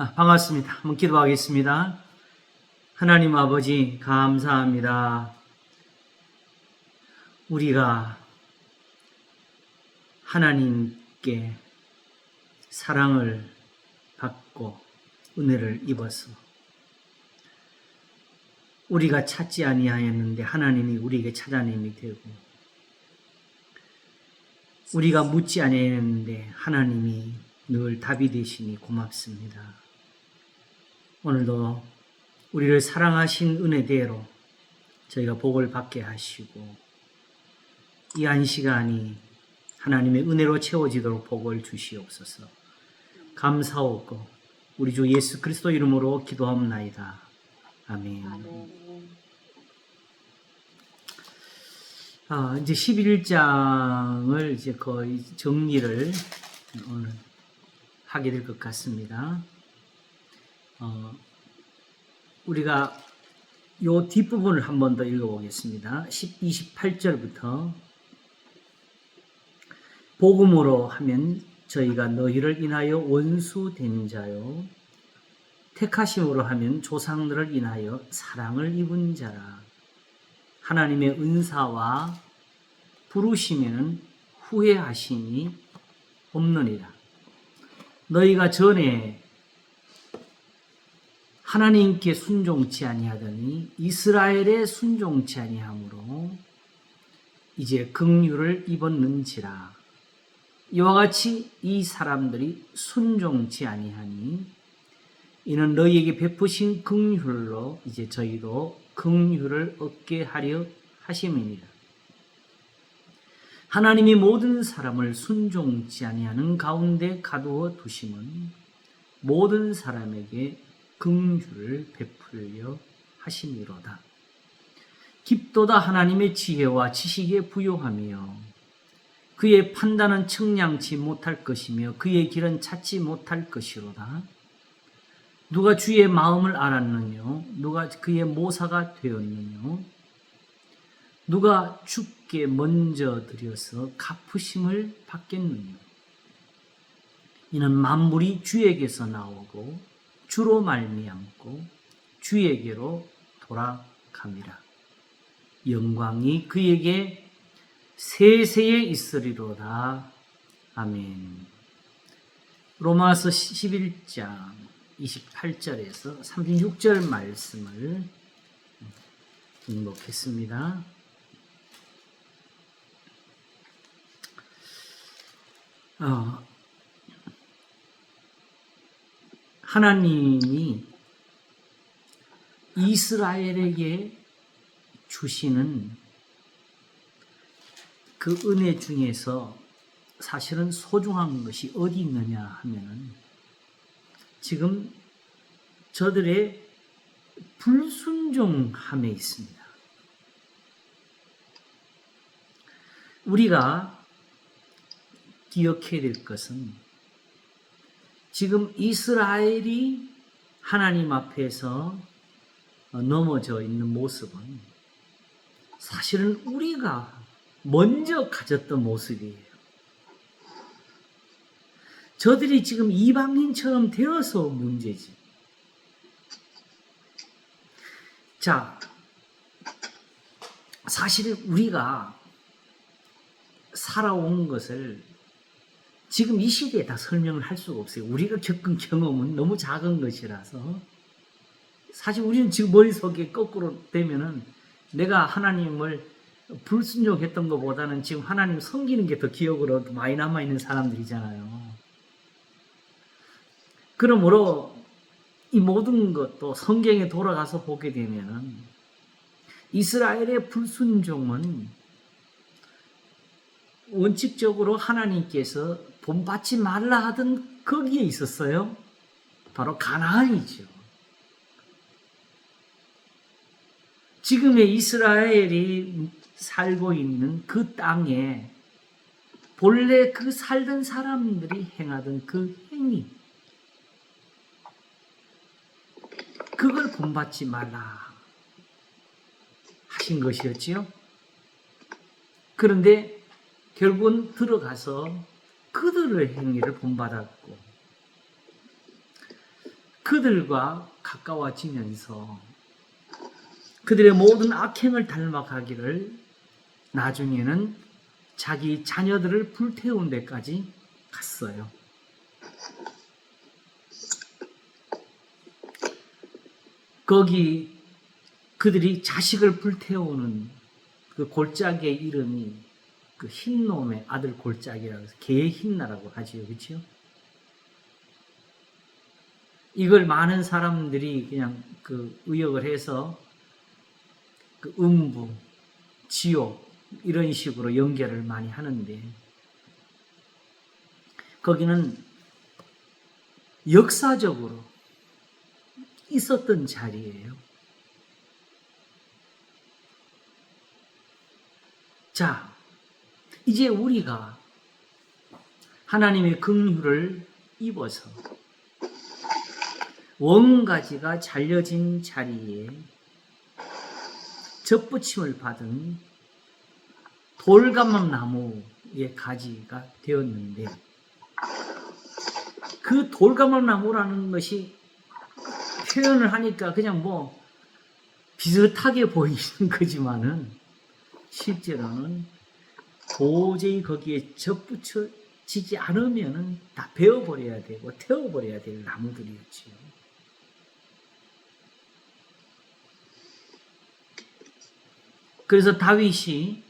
반갑습니다. 한번 기도하겠습니다. 하나님 아버지, 감사합니다. 우리가 하나님께 사랑을 받고 은혜를 입어서 우리가 찾지 아니하였는데 하나님이 우리에게 찾아냄이 되고, 우리가 묻지 아니하였는데 하나님이 늘 답이 되시니 고맙습니다. 오늘도 우리를 사랑하신 은혜대로 저희가 복을 받게 하시고, 이 한 시간이 하나님의 은혜로 채워지도록 복을 주시옵소서. 감사하고 우리 주 예수 그리스도 이름으로 기도하옵나이다. 아멘. 이제 11장을 이제 거의 정리를 오늘 하게 될 것 같습니다. 우리가 요 뒷부분을 한 번 더 읽어보겠습니다. 28절부터 복음으로 하면 저희가 너희를 인하여 원수 된 자요, 택하심으로 하면 조상들을 인하여 사랑을 입은 자라. 하나님의 은사와 부르심에는 후회하심이 없느니라. 너희가 전에 하나님께 순종치 아니하더니 이스라엘에 순종치 아니하므로 이제 긍휼을 입었는지라. 이와 같이 이 사람들이 순종치 아니하니 이는 너희에게 베푸신 긍휼로 이제 저희도 긍휼을 얻게 하려 하심이니라. 하나님이 모든 사람을 순종치 아니하는 가운데 가두어 두심은 모든 사람에게 긍휼을 베풀려 하심이로다. 깊도다 하나님의 지혜와 지식에 부요하며 그의 판단은 측량치 못할 것이며 그의 길은 찾지 못할 것이로다. 누가 주의 마음을 알았느뇨? 누가 그의 모사가 되었느뇨? 누가 주께 먼저 드려서 갚으심을 받겠느뇨? 이는 만물이 주에게서 나오고 주로 말미암고 주에게로 돌아갑니다. 영광이 그에게 세세에 있으리로다. 아멘. 로마서 11장 28절에서 36절 말씀을 읽겠습니다. 하나님이 이스라엘에게 주시는 그 은혜 중에서 사실은 소중한 것이 어디 있느냐 하면은 지금 저들의 불순종함에 있습니다. 우리가 기억해야 될 것은 지금 이스라엘이 하나님 앞에서 넘어져 있는 모습은 사실은 우리가 먼저 가졌던 모습이에요. 저들이 지금 이방인처럼 되어서 문제지. 자, 사실 우리가 살아온 것을 지금 이 시대에 다 설명을 할 수가 없어요. 우리가 겪은 경험은 너무 작은 것이라서 사실 우리는 지금 머릿속에 거꾸로 되면은 내가 하나님을 불순종했던 것보다는 지금 하나님 섬기는 게 더 기억으로 많이 남아있는 사람들이잖아요. 그러므로 이 모든 것도 성경에 돌아가서 보게 되면은 이스라엘의 불순종은 원칙적으로 하나님께서 본받지 말라 하던 거기에 있었어요. 바로 가나안이죠. 지금의 이스라엘이 살고 있는 그 땅에 본래 그 살던 사람들이 행하던 그 행위, 그걸 본받지 말라 하신 것이었지요. 그런데 결국은 들어가서 그들의 행위를 본받았고, 그들과 가까워지면서 그들의 모든 악행을 닮아가기를 나중에는 자기 자녀들을 불태운 데까지 갔어요. 거기 그들이 자식을 불태우는 그 골짜기의 이름이 그 흰놈의 아들 골짜기라고 해서 개의 흰나라고 하지요. 그렇죠? 이걸 많은 사람들이 그냥 그 의역을 해서 그 음부, 지옥 이런 식으로 연결을 많이 하는데 거기는 역사적으로 있었던 자리예요. 자, 이제 우리가 하나님의 긍휼을 입어서 원가지가 잘려진 자리에 접붙임을 받은 돌감암나무의 가지가 되었는데 그 돌감암나무라는 것이 표현을 하니까 그냥 뭐 비슷하게 보이는 거지만은 실제로는 도저히 거기에 접붙여지지 않으면은 다 베어버려야 되고 태워버려야 될 나무들이었지요. 그래서 다윗이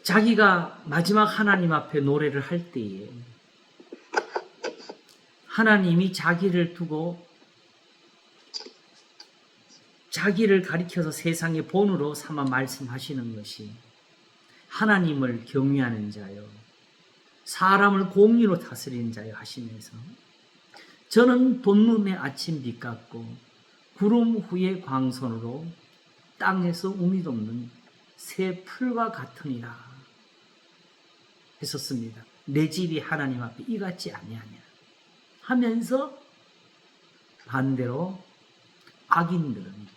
자기가 마지막 하나님 앞에 노래를 할 때에 하나님이 자기를 두고 자기를 가리켜서 세상의 본으로 삼아 말씀하시는 것이 하나님을 경외하는 자요 사람을 공의로 다스리는 자요 하시면서 저는 돋눈의 아침 빛 같고 구름 후의 광선으로 땅에서 우미 돋는 새 풀과 같으니라 했었습니다. 내 집이 하나님 앞에 이같지 아니하냐 하면서 반대로 악인들은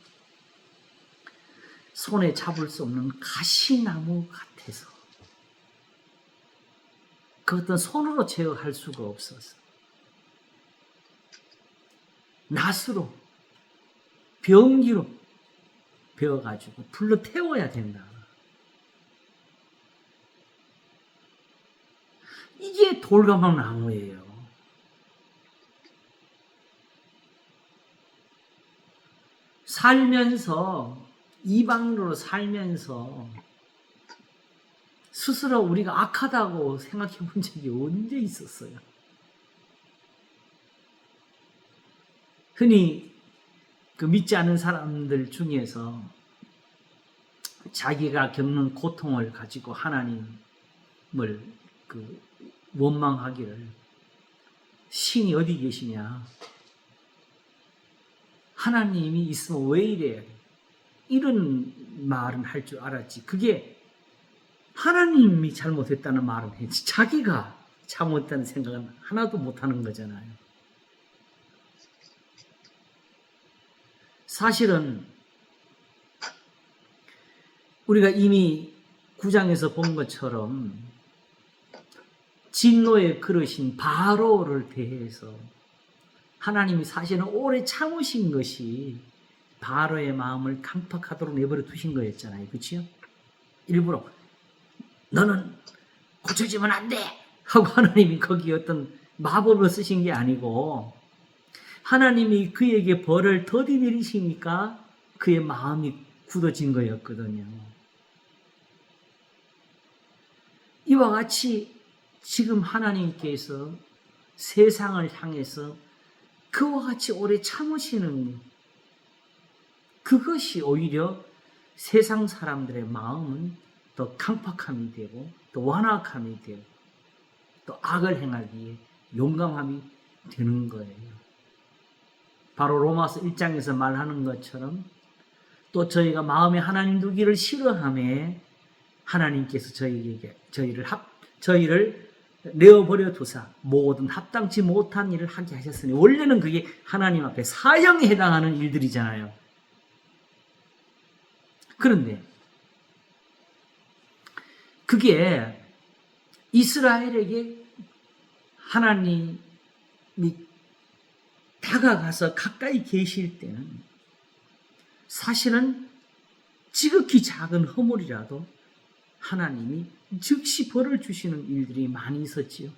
손에 잡을 수 없는 가시나무 같아서 그 어떤 손으로 제어할 수가 없어서 낫으로 병기로 베어가지고 불로 태워야 된다. 이게 돌가망나무예요. 살면서 이방으로 살면서 스스로 우리가 악하다고 생각해 본 적이 언제 있었어요? 흔히 그 믿지 않은 사람들 중에서 자기가 겪는 고통을 가지고 하나님을 그 원망하기를 신이 어디 계시냐? 하나님이 있으면 왜 이래? 이런 말은 할 줄 알았지. 그게 하나님이 잘못했다는 말은 했지. 자기가 잘못했다는 생각은 하나도 못하는 거잖아요. 사실은 우리가 이미 9장에서 본 것처럼 진노의 그릇인 바로를 대해서 하나님이 사실은 오래 참으신 것이 바로의 마음을 강팍하도록 내버려 두신 거였잖아요. 그렇죠? 일부러 너는 고쳐지면 안 돼! 하고 하나님이 거기 어떤 마법을 쓰신 게 아니고 하나님이 그에게 벌을 더디 내리시니까 그의 마음이 굳어진 거였거든요. 이와 같이 지금 하나님께서 세상을 향해서 그와 같이 오래 참으시는 그것이 오히려 세상 사람들의 마음은 더 강팍함이 되고 또 완악함이 되고 또 악을 행하기에 용감함이 되는 거예요. 바로 로마서 1장에서 말하는 것처럼 또 저희가 마음에 하나님 두기를 싫어함에 하나님께서 저희를 내어버려 두사 모든 합당치 못한 일을 하게 하셨으니 원래는 그게 하나님 앞에 사형에 해당하는 일들이잖아요. 그런데 그게 이스라엘에게 하나님의 다가가서 가까이 계실 때는 사실은 지극히 작은 허물이라도 하나님이 즉시 벌을 주시는 일들이 많이 있었지요.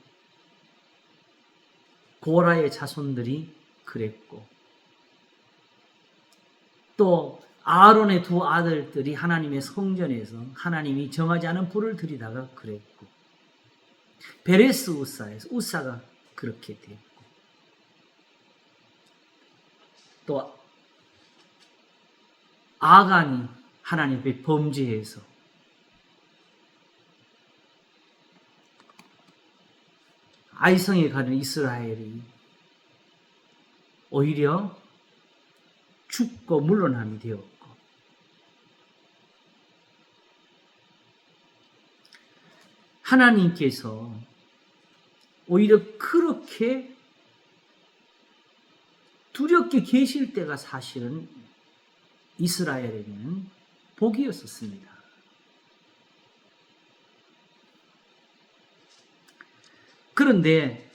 고라의 자손들이 그랬고, 또 아론의 두 아들들이 하나님의 성전에서 하나님이 정하지 않은 불을 들이다가 그랬고, 베레스 우사에서 우사가 그렇게 됐고, 또 아간이 하나님 앞에 범죄해서 아이성에 가는 이스라엘이 오히려 죽고 물러남이 되었고, 하나님께서 오히려 그렇게 두렵게 계실 때가 사실은 이스라엘에게는 복이었었습니다. 그런데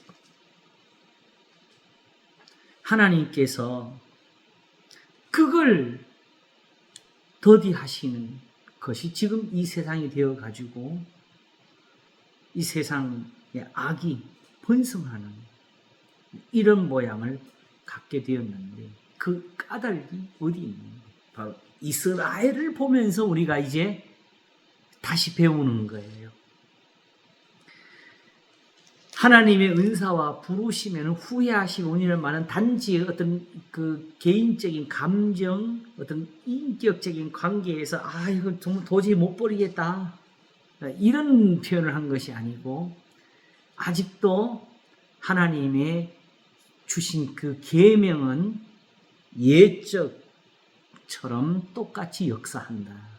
하나님께서 그걸 더디하시는 것이 지금 이 세상이 되어가지고 이 세상의 악이 번성하는 이런 모양을 갖게 되었는데, 그 까닭이 어디 있는 거예요? 바로 이스라엘을 보면서 우리가 이제 다시 배우는 거예요. 하나님의 은사와 부르시면 후회하시고 오늘 말은 단지 어떤 그 개인적인 감정, 어떤 인격적인 관계에서 이거 정말 도저히 못 버리겠다, 이런 표현을 한 것이 아니고, 아직도 하나님의 주신 그 계명은 옛적처럼 똑같이 역사한다.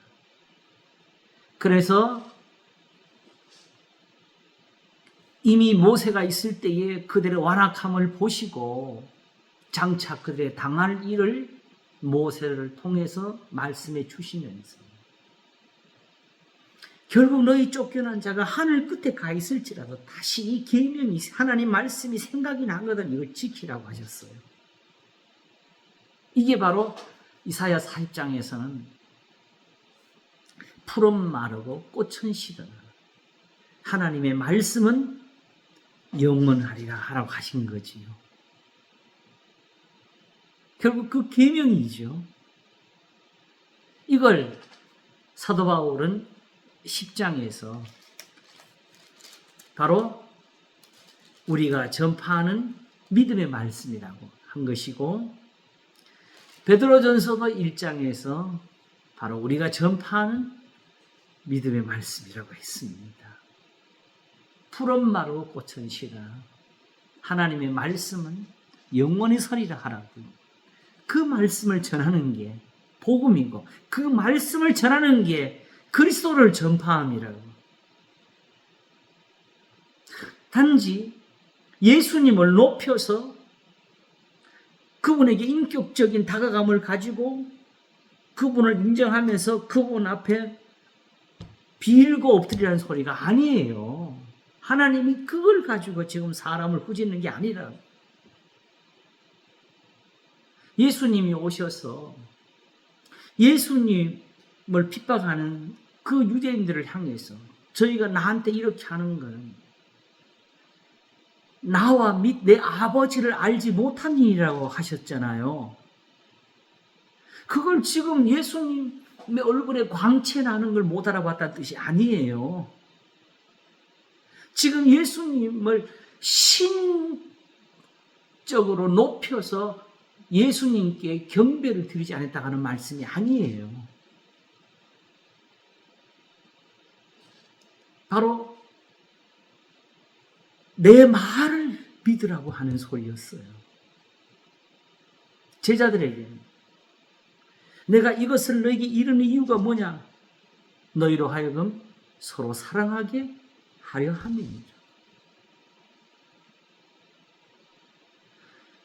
그래서 이미 모세가 있을 때에 그들의 완악함을 보시고 장차 그들의 당할 일을 모세를 통해서 말씀해 주시면서, 결국 너희 쫓겨난 자가 하늘 끝에 가 있을지라도 다시 이 계명이, 하나님 말씀이 생각이 나거든 이걸 지키라고 하셨어요. 이게 바로 이사야 40장에서는 푸른 마르고 꽃은 시드나 하나님의 말씀은 영원하리라 하라고 하신 거지요. 결국 그 계명이죠. 이걸 사도 바울은 10장에서 바로 우리가 전파하는 믿음의 말씀이라고 한 것이고, 베드로전서도 1장에서 바로 우리가 전파하는 믿음의 말씀이라고 했습니다. 푸른 마르고 꽃은 시라, 하나님의 말씀은 영원히 서리라 하라고. 그 말씀을 전하는 게 복음이고, 그 말씀을 전하는 게 그리스도를 전파함이라고. 단지 예수님을 높여서 그분에게 인격적인 다가감을 가지고 그분을 인정하면서 그분 앞에 빌고 엎드리라는 소리가 아니에요. 하나님이 그걸 가지고 지금 사람을 꾸짖는 게 아니라, 예수님이 오셔서 예수님을 핍박하는 그 유대인들을 향해서 저희가 나한테 이렇게 하는 건 나와 및 내 아버지를 알지 못한 일이라고 하셨잖아요. 그걸 지금 예수님의 얼굴에 광채 나는 걸 못 알아봤다는 뜻이 아니에요. 지금 예수님을 신적으로 높여서 예수님께 경배를 드리지 않았다고 하는 말씀이 아니에요. 바로 내 말을 믿으라고 하는 소리였어요. 제자들에게는 내가 이것을 너에게 이르는 이유가 뭐냐? 너희로 하여금 서로 사랑하게 하려 함입니다.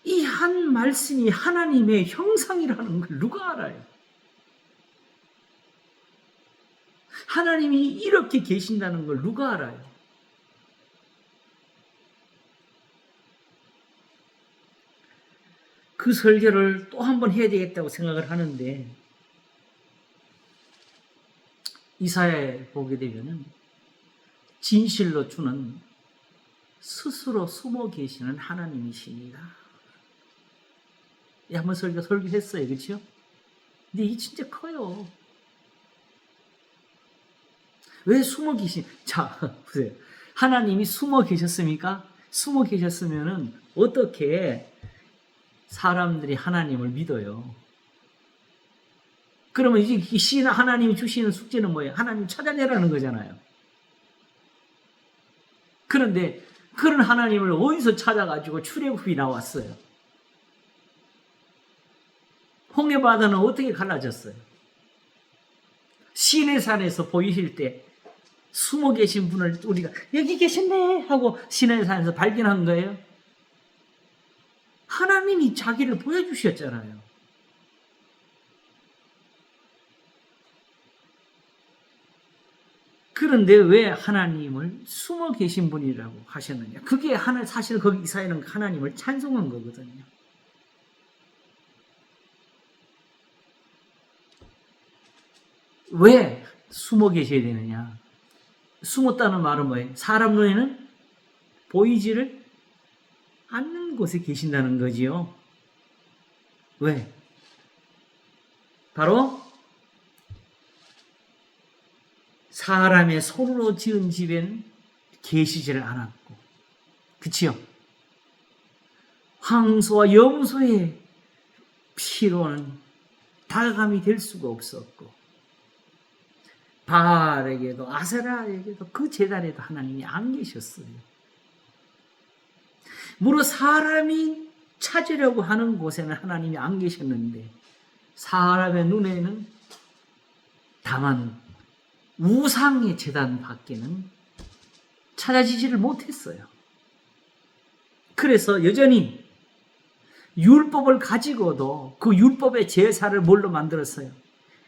이 한 말씀이 하나님의 형상이라는 걸 누가 알아요? 하나님이 이렇게 계신다는 걸 누가 알아요? 그 설교를 또 한 번 해야 되겠다고 생각을 하는데, 이사야에 보게 되면은 진실로 주는 스스로 숨어 계시는 하나님이십니다. 한번 설교했어요. 그렇죠? 근데 이 진짜 커요. 왜 숨어 자, 보세요. 하나님이 숨어 계셨습니까? 숨어 계셨으면은 어떻게 사람들이 하나님을 믿어요? 그러면 이제 하나님이 주시는 숙제는 뭐예요? 하나님 찾아내라는 거잖아요. 그런데 그런 하나님을 어디서 찾아가지고 출애굽이 나왔어요? 홍해바다는 어떻게 갈라졌어요? 시내산에서 보이실 때 숨어 계신 분을 우리가 여기 계셨네 하고 시내산에서 발견한 거예요. 하나님이 자기를 보여주셨잖아요. 그런데 왜 하나님을 숨어 계신 분이라고 하셨느냐? 그게 사실 거기 이사야는 하나님을 찬송한 거거든요. 왜 숨어 계셔야 되느냐? 숨었다는 말은 뭐예요? 사람 눈에는 보이지를 않는 곳에 계신다는 거지요. 왜? 바로 사람의 손으로 지은 집에는 계시지를 않았고, 그치요? 황소와 염소의 피로는 다감이 될 수가 없었고, 바알에게도 아세라에게도 그 제단에도 하나님이 안 계셨어요. 무릇 사람이 찾으려고 하는 곳에는 하나님이 안 계셨는데, 사람의 눈에는 다만 우상의 제단 밖에는 찾아지지를 못했어요. 그래서 여전히 율법을 가지고도 그 율법의 제사를 뭘로 만들었어요?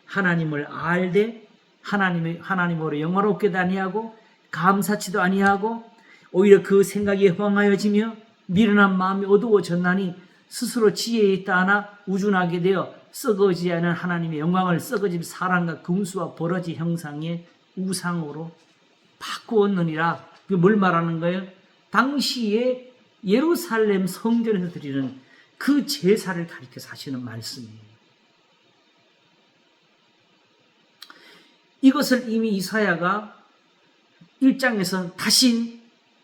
하나님을 알되 하나님으로 영화롭게도 아니하고 감사치도 아니하고 오히려 그 생각이 허망하여지며 미련한 마음이 어두워졌나니 스스로 지혜에 있다 하나 우준하게 되어 썩어지지 않은 하나님의 영광을 썩어진 사람과 금수와 버러지 형상의 우상으로 바꾸었느니라. 그게 뭘 말하는 거예요? 당시에 예루살렘 성전에서 드리는 그 제사를 가리켜서 하시는 말씀이에요. 이것을 이미 이사야가 1장에서 다시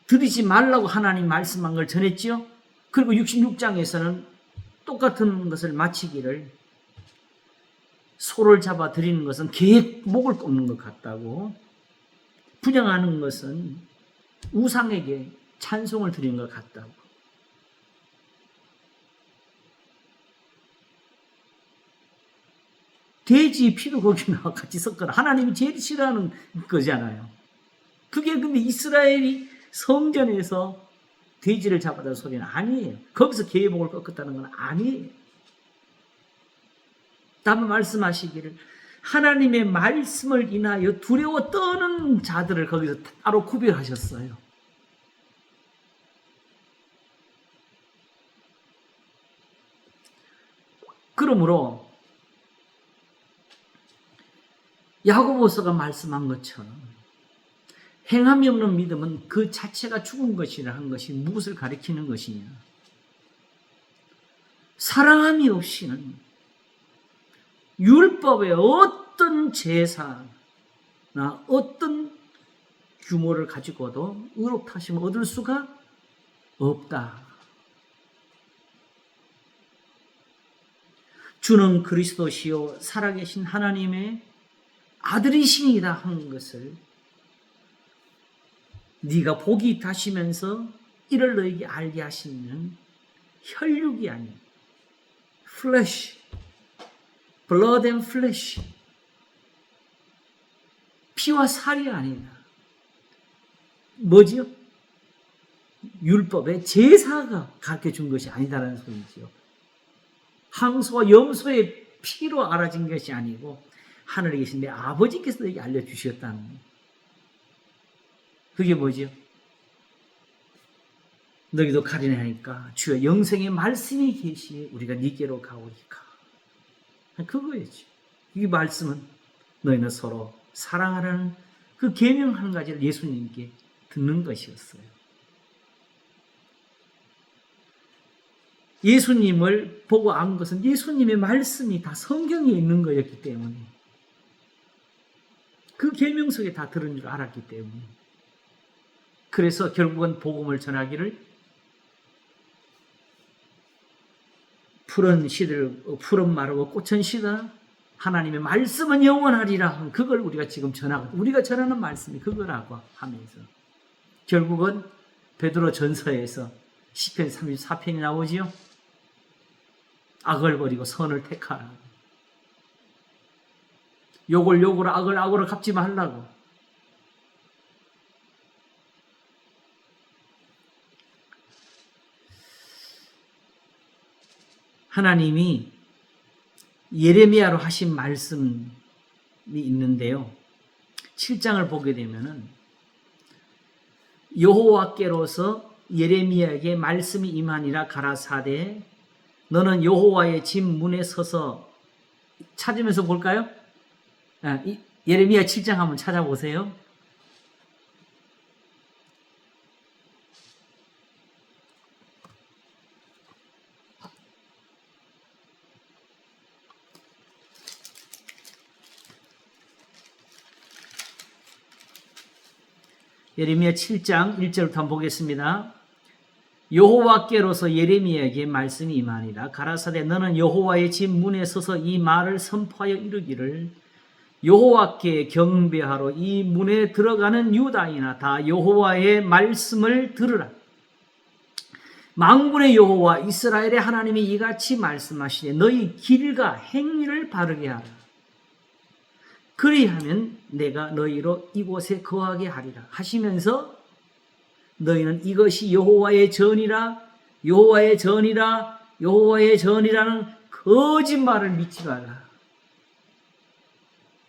드리지 말라고 하나님 말씀한 걸 전했지요. 그리고 66장에서는 똑같은 것을 마치기를 소를 잡아 드리는 것은 개의 목을 꺾는 것 같다고, 분양하는 것은 우상에게 찬송을 드리는 것 같다고. 돼지 피도 거기나 같이 섞어라. 하나님이 제일 싫어하는 거잖아요. 그게 근데 이스라엘이 성전에서 돼지를 잡아다는 소리는 아니에요. 거기서 개의 목을 꺾었다는 건 아니에요. 다만 말씀하시기를 하나님의 말씀을 인하여 두려워 떠는 자들을 거기서 따로 구별하셨어요. 그러므로 야고보서가 말씀한 것처럼 행함이 없는 믿음은 그 자체가 죽은 것이라 한 것이 무엇을 가리키는 것이냐? 사랑함이 없이는 율법의 어떤 제사나 어떤 규모를 가지고도 의롭다심을 얻을 수가 없다. 주는 그리스도시요 살아계신 하나님의 아들이시니이다 하는 것을 네가 복이 다시면서 이를 너에게 알게 하시는 혈육이 아닌 flesh, blood and flesh, 피와 살이 아니다. 뭐지요? 율법의 제사가 가르쳐준 것이 아니다라는 소리지요. 황소와 염소의 피로 알아진 것이 아니고 하늘에 계신 내 아버지께서 너에게 알려주셨다는 거예요. 그게 뭐죠? 너희도 가리라 하니까 주여 영생의 말씀이 계시에 우리가 네게로 가오리까. 그거였지. 이 말씀은 너희는 서로 사랑하라는 그 계명 한 가지를 예수님께 듣는 것이었어요. 예수님을 보고 안 것은 예수님의 말씀이 다 성경에 있는 거였기 때문에, 그 계명 속에 다 들은 줄 알았기 때문에, 그래서 결국은 복음을 전하기를 푸른 마르고 꽃은 시다 하나님의 말씀은 영원하리라. 그걸 우리가 지금 전하고, 우리가 전하는 말씀이 그거라고 하면서 결국은 베드로 전서에서 시편 34편이 나오지요. 악을 버리고 선을 택하라. 욕을 욕으로 악을 악으로 갚지 말라고. 하나님이 예레미야로 하신 말씀이 있는데요. 7장을 보게 되면은 여호와께로서 예레미야에게 말씀이 임하니라 가라사대 너는 여호와의 집 문에 서서, 찾으면서 볼까요? 예레미야 7장 한번 찾아보세요. 예레미야 7장 1절부터 한번 보겠습니다. 여호와께로서 예레미야에게 말씀이 임하니라 가라사대 너는 여호와의 집 문에 서서 이 말을 선포하여 이르기를 여호와께 경배하러 이 문에 들어가는 유다인아 다 여호와의 말씀을 들으라. 만군의 여호와 이스라엘의 하나님이 이같이 말씀하시되 너희 길과 행위를 바르게 하라. 그리하면 내가 너희로 이곳에 거하게 하리라 하시면서 너희는 이것이 여호와의 전이라 여호와의 전이라 여호와의 전이라는 거짓말을 믿지 말라.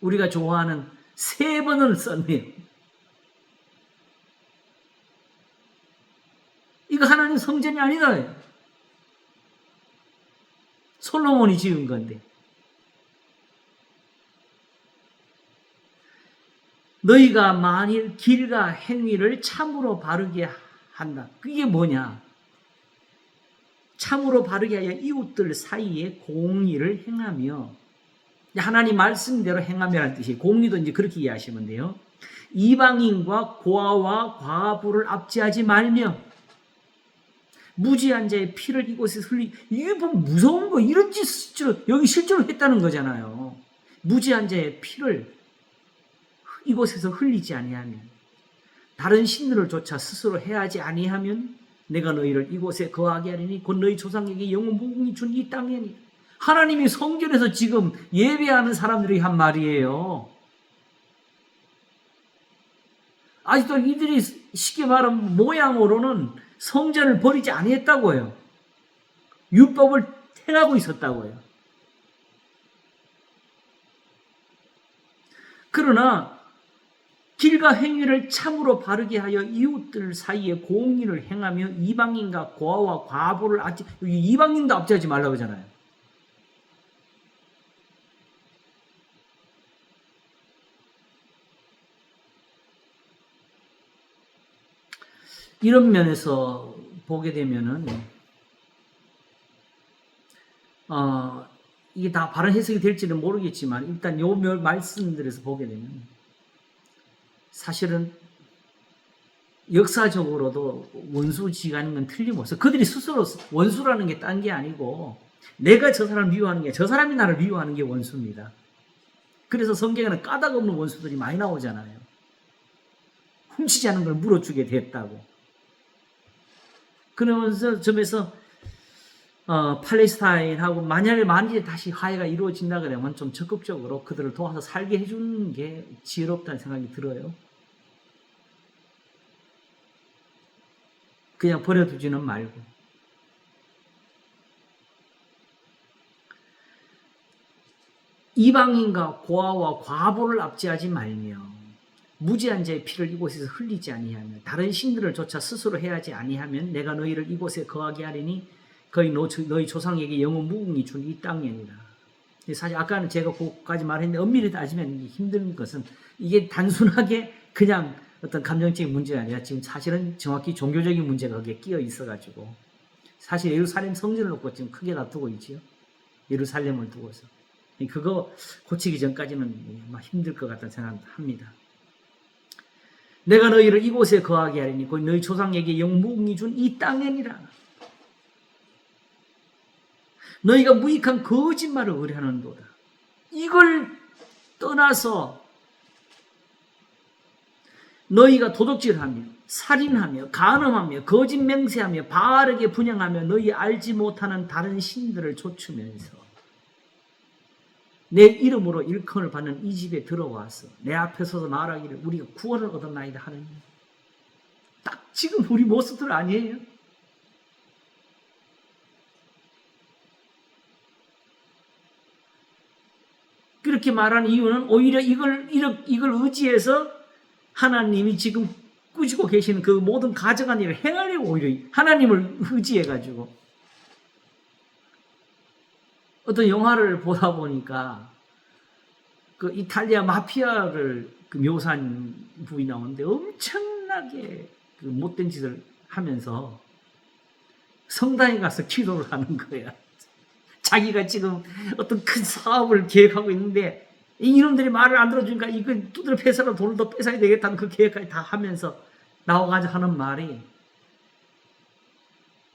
우리가 좋아하는 3번을 썼네요. 이거 하나님 성전이 아니다. 솔로몬이 지은 건데. 너희가 만일 길과 행위를 참으로 바르게 한다. 그게 뭐냐? 참으로 바르게 하여 이웃들 사이에 공의를 행하며, 하나님 말씀대로 행하며라는 뜻이에요. 공의도 이제 그렇게 이해하시면 돼요. 이방인과 고아와 과부를 압제하지 말며 무지한 자의 피를 이곳에 이게 뭐 무서운 거, 이런 짓을 여기 실제로 했다는 거잖아요. 무지한 자의 피를 이곳에서 흘리지 아니하면, 다른 신들을 쫓아 스스로 해하지 아니하면 내가 너희를 이곳에 거하게 하리니 곧 너희 조상에게 영원 무궁이 준 이 땅이니. 하나님이 성전에서 지금 예배하는 사람들이 한 말이에요. 아직도 이들이 쉽게 말하면 모양으로는 성전을 버리지 아니했다고요. 율법을 행하고 있었다고요. 그러나 길과 행위를 참으로 바르게 하여 이웃들 사이에 공의를 행하며 이방인과 고아와 과부를 여기 이방인도 압제하지 말라고 하잖아요. 이런 면에서 보게 되면은 이게 다 바른 해석이 될지는 모르겠지만 일단 요 말씀들에서 보게 되면 사실은 역사적으로도 원수지간인 건 틀림없어. 그들이 스스로 원수라는 게 딴 게 아니고 내가 저 사람을 미워하는 게, 저 사람이 나를 미워하는 게 원수입니다. 그래서 성경에는 까닭 없는 원수들이 많이 나오잖아요. 훔치지 않은 걸 물어주게 됐다고. 그러면서 점에서 팔레스타인하고 만약에 다시 화해가 이루어진다 그러면 좀 적극적으로 그들을 도와서 살게 해주는 게 지혜롭다는 생각이 들어요. 그냥 버려두지는 말고. 이방인과 고아와 과부를 압제하지 말며 무지한 자의 피를 이곳에서 흘리지 아니하며 다른 신들을 조차 스스로 해하지 아니하면 내가 너희를 이곳에 거하게 하리니 거의 너희 조상에게 영원 무궁히 준 이 땅이니라. 사실 아까는 제가 그까지 말했는데 엄밀히 따지면 힘든 것은 이게 단순하게 그냥 어떤 감정적인 문제가 아니라 지금 사실은 정확히 종교적인 문제가 거기에 끼어 있어가지고 사실 예루살렘 성전을 놓고 지금 크게 다투고 있지요. 예루살렘을 두고서. 그거 고치기 전까지는 막 힘들 것 같다는 생각을 합니다. 내가 너희를 이곳에 거하게 하리니 곧 너희 조상에게 영무궁이 준 이 땅이니라. 너희가 무익한 거짓말을 의뢰하는도다. 이걸 떠나서 너희가 도둑질하며 살인하며 간음하며 거짓 맹세하며 바르게 분양하며 너희 알지 못하는 다른 신들을 좇으면서 내 이름으로 일컬을 받는 이 집에 들어와서 내 앞에 서서 말하기를 우리가 구원을 얻었나이다 하느니 딱 지금 우리 모습들 아니에요? 그렇게 말하는 이유는 오히려 이걸 의지해서 하나님이 지금 꾸짖고 계시는 그 모든 가증한 일을 행하려고 오히려 하나님을 의지해가지고 어떤 영화를 보다 보니까 그 이탈리아 마피아를 그 묘사한 부분이 나오는데 엄청나게 그 못된 짓을 하면서 성당에 가서 기도를 하는 거야. 자기가 지금 어떤 큰 사업을 계획하고 있는데 이놈들이 말을 안 들어주니까 이거 두드려 패서라도 돈을 더 뺏어야 되겠다는 그 계획까지 다 하면서 나와가지고 하는 말이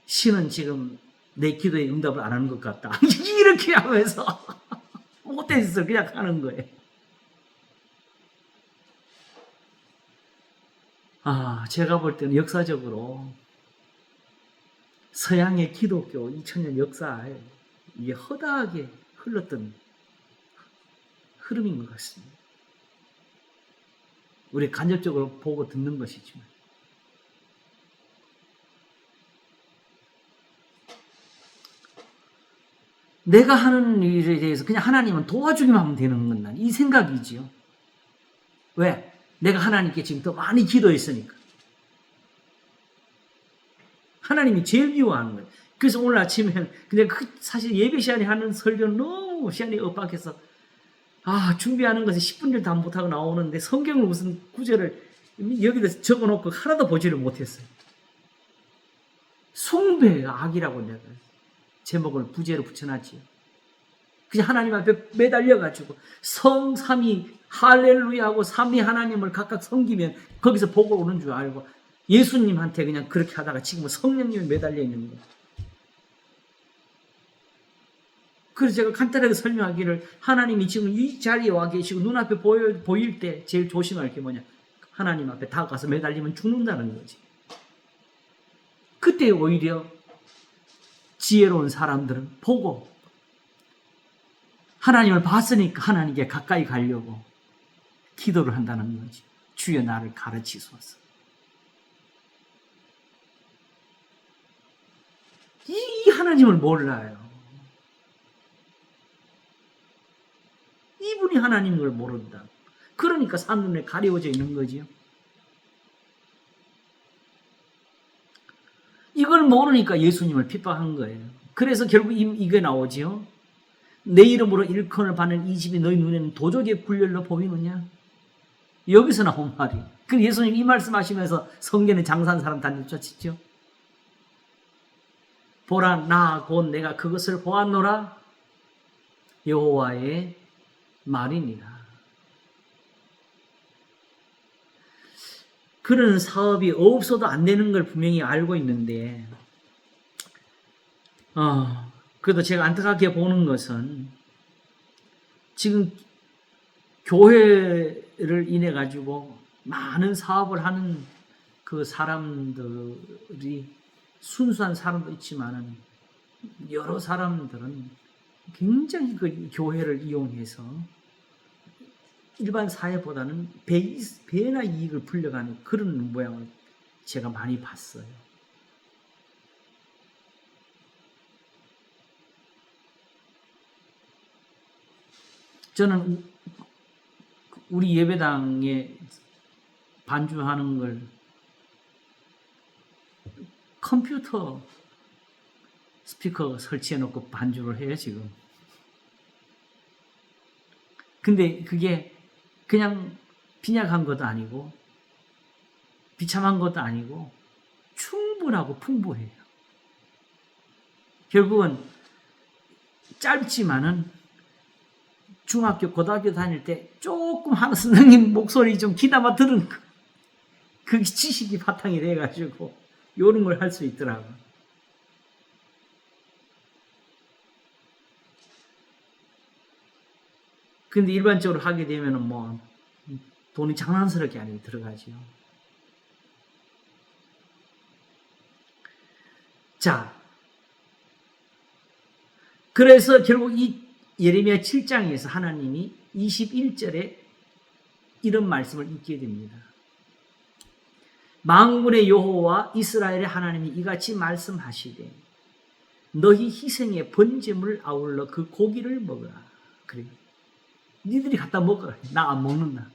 신은 지금 내 기도에 응답을 안 하는 것 같다. 이렇게 하면서 못된 짓을 그냥 하는 거예요. 제가 볼 때는 역사적으로 서양의 기독교 2000년 역사에 이게 허다하게 흘렀던 흐름인 것 같습니다. 우리 간접적으로 보고 듣는 것이지만 내가 하는 일에 대해서 그냥 하나님은 도와주기만 하면 되는 건다. 이 생각이지요. 왜? 내가 하나님께 지금 더 많이 기도했으니까. 하나님이 제일 미워하는 거예요. 그래서 오늘 아침에 그냥 사실 예배 시간에 하는 설교는 너무 시간이 엇박해서 준비하는 것에 10분을 다 못하고 나오는데 성경을 무슨 구절을 여기다 적어놓고 하나도 보지를 못했어요. 숭배가 악이라고 내가 제목을 부제로 붙여놨지요. 그냥 하나님 앞에 매달려가지고 성삼위 할렐루야하고 삼위 하나님을 각각 섬기면 거기서 복을 오는 줄 알고 예수님한테 그냥 그렇게 하다가 지금은 성령님에 매달려 있는 거예요. 그래서 제가 간단하게 설명하기를 하나님이 지금 이 자리에 와 계시고 눈앞에 보일 때 제일 조심할 게 뭐냐. 하나님 앞에 다가가서 매달리면 죽는다는 거지. 그때 오히려 지혜로운 사람들은 보고 하나님을 봤으니까 하나님께 가까이 가려고 기도를 한다는 거지. 주여 나를 가르치소서. 이 하나님을 몰라요. 이분이 하나님인 걸 모른다. 그러니까 사람 눈에 가려워져 있는 거지요. 이걸 모르니까 예수님을 핍박한 거예요. 그래서 결국 이게 나오지요. 내 이름으로 일컬을 받는 이 집이 너희 눈에는 도적의 굴렬로 보이느냐? 여기서 나온 말이. 그 예수님 이 말씀하시면서 성전에 장사한 사람 단지 쫓았죠. 보라 나 곧 내가 그것을 보았노라 여호와의 말이니라. 그런 사업이 없어도 안 되는 걸 분명히 알고 있는데 그래도 제가 안타깝게 보는 것은 지금 교회를 인해 가지고 많은 사업을 하는 그 사람들이 순수한 사람도 있지만은 여러 사람들은 굉장히 그 교회를 이용해서 일반 사회보다는 배나 이익을 불려가는 그런 모양을 제가 많이 봤어요. 저는 우리 예배당에 반주하는 걸 컴퓨터 스피커 설치해 놓고 반주를 해요, 지금. 근데 그게 그냥 빈약한 것도 아니고 비참한 것도 아니고 충분하고 풍부해요. 결국은 짧지만은 중학교, 고등학교 다닐 때 조금 하는 선생님 목소리 좀 귀담아 들은 그 지식이 바탕이 돼가지고 이런 걸 할 수 있더라고요. 근데 일반적으로 하게 되면은 뭐 돈이 장난스럽게 아니면 들어가죠. 자, 그래서 결국 이 예레미야 7장에서 하나님이 21절에 이런 말씀을 읽게 됩니다. 만군의 여호와 이스라엘의 하나님이 이같이 말씀하시되 너희 희생의 번제물을 아울러 그 고기를 먹으라. 그래. 니들이 갖다 먹어라. 나 안 먹는다.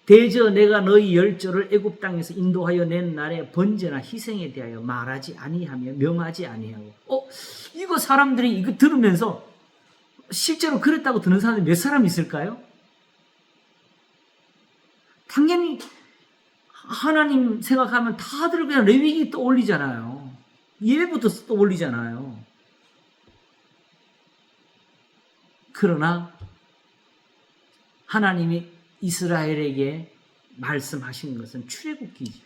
대저 내가 너희 열조를 애굽 땅에서 인도하여 낸 날에 번제나 희생에 대하여 말하지 아니하며 명하지 아니하고. 이거 사람들이 이거 들으면서 실제로 그랬다고 듣는 사람이 몇 사람 있을까요? 당연히 하나님 생각하면 다들 그냥 레위기 떠올리잖아요. 예배부터 떠올리잖아요. 그러나 하나님이 이스라엘에게 말씀하신 것은 출애굽기죠.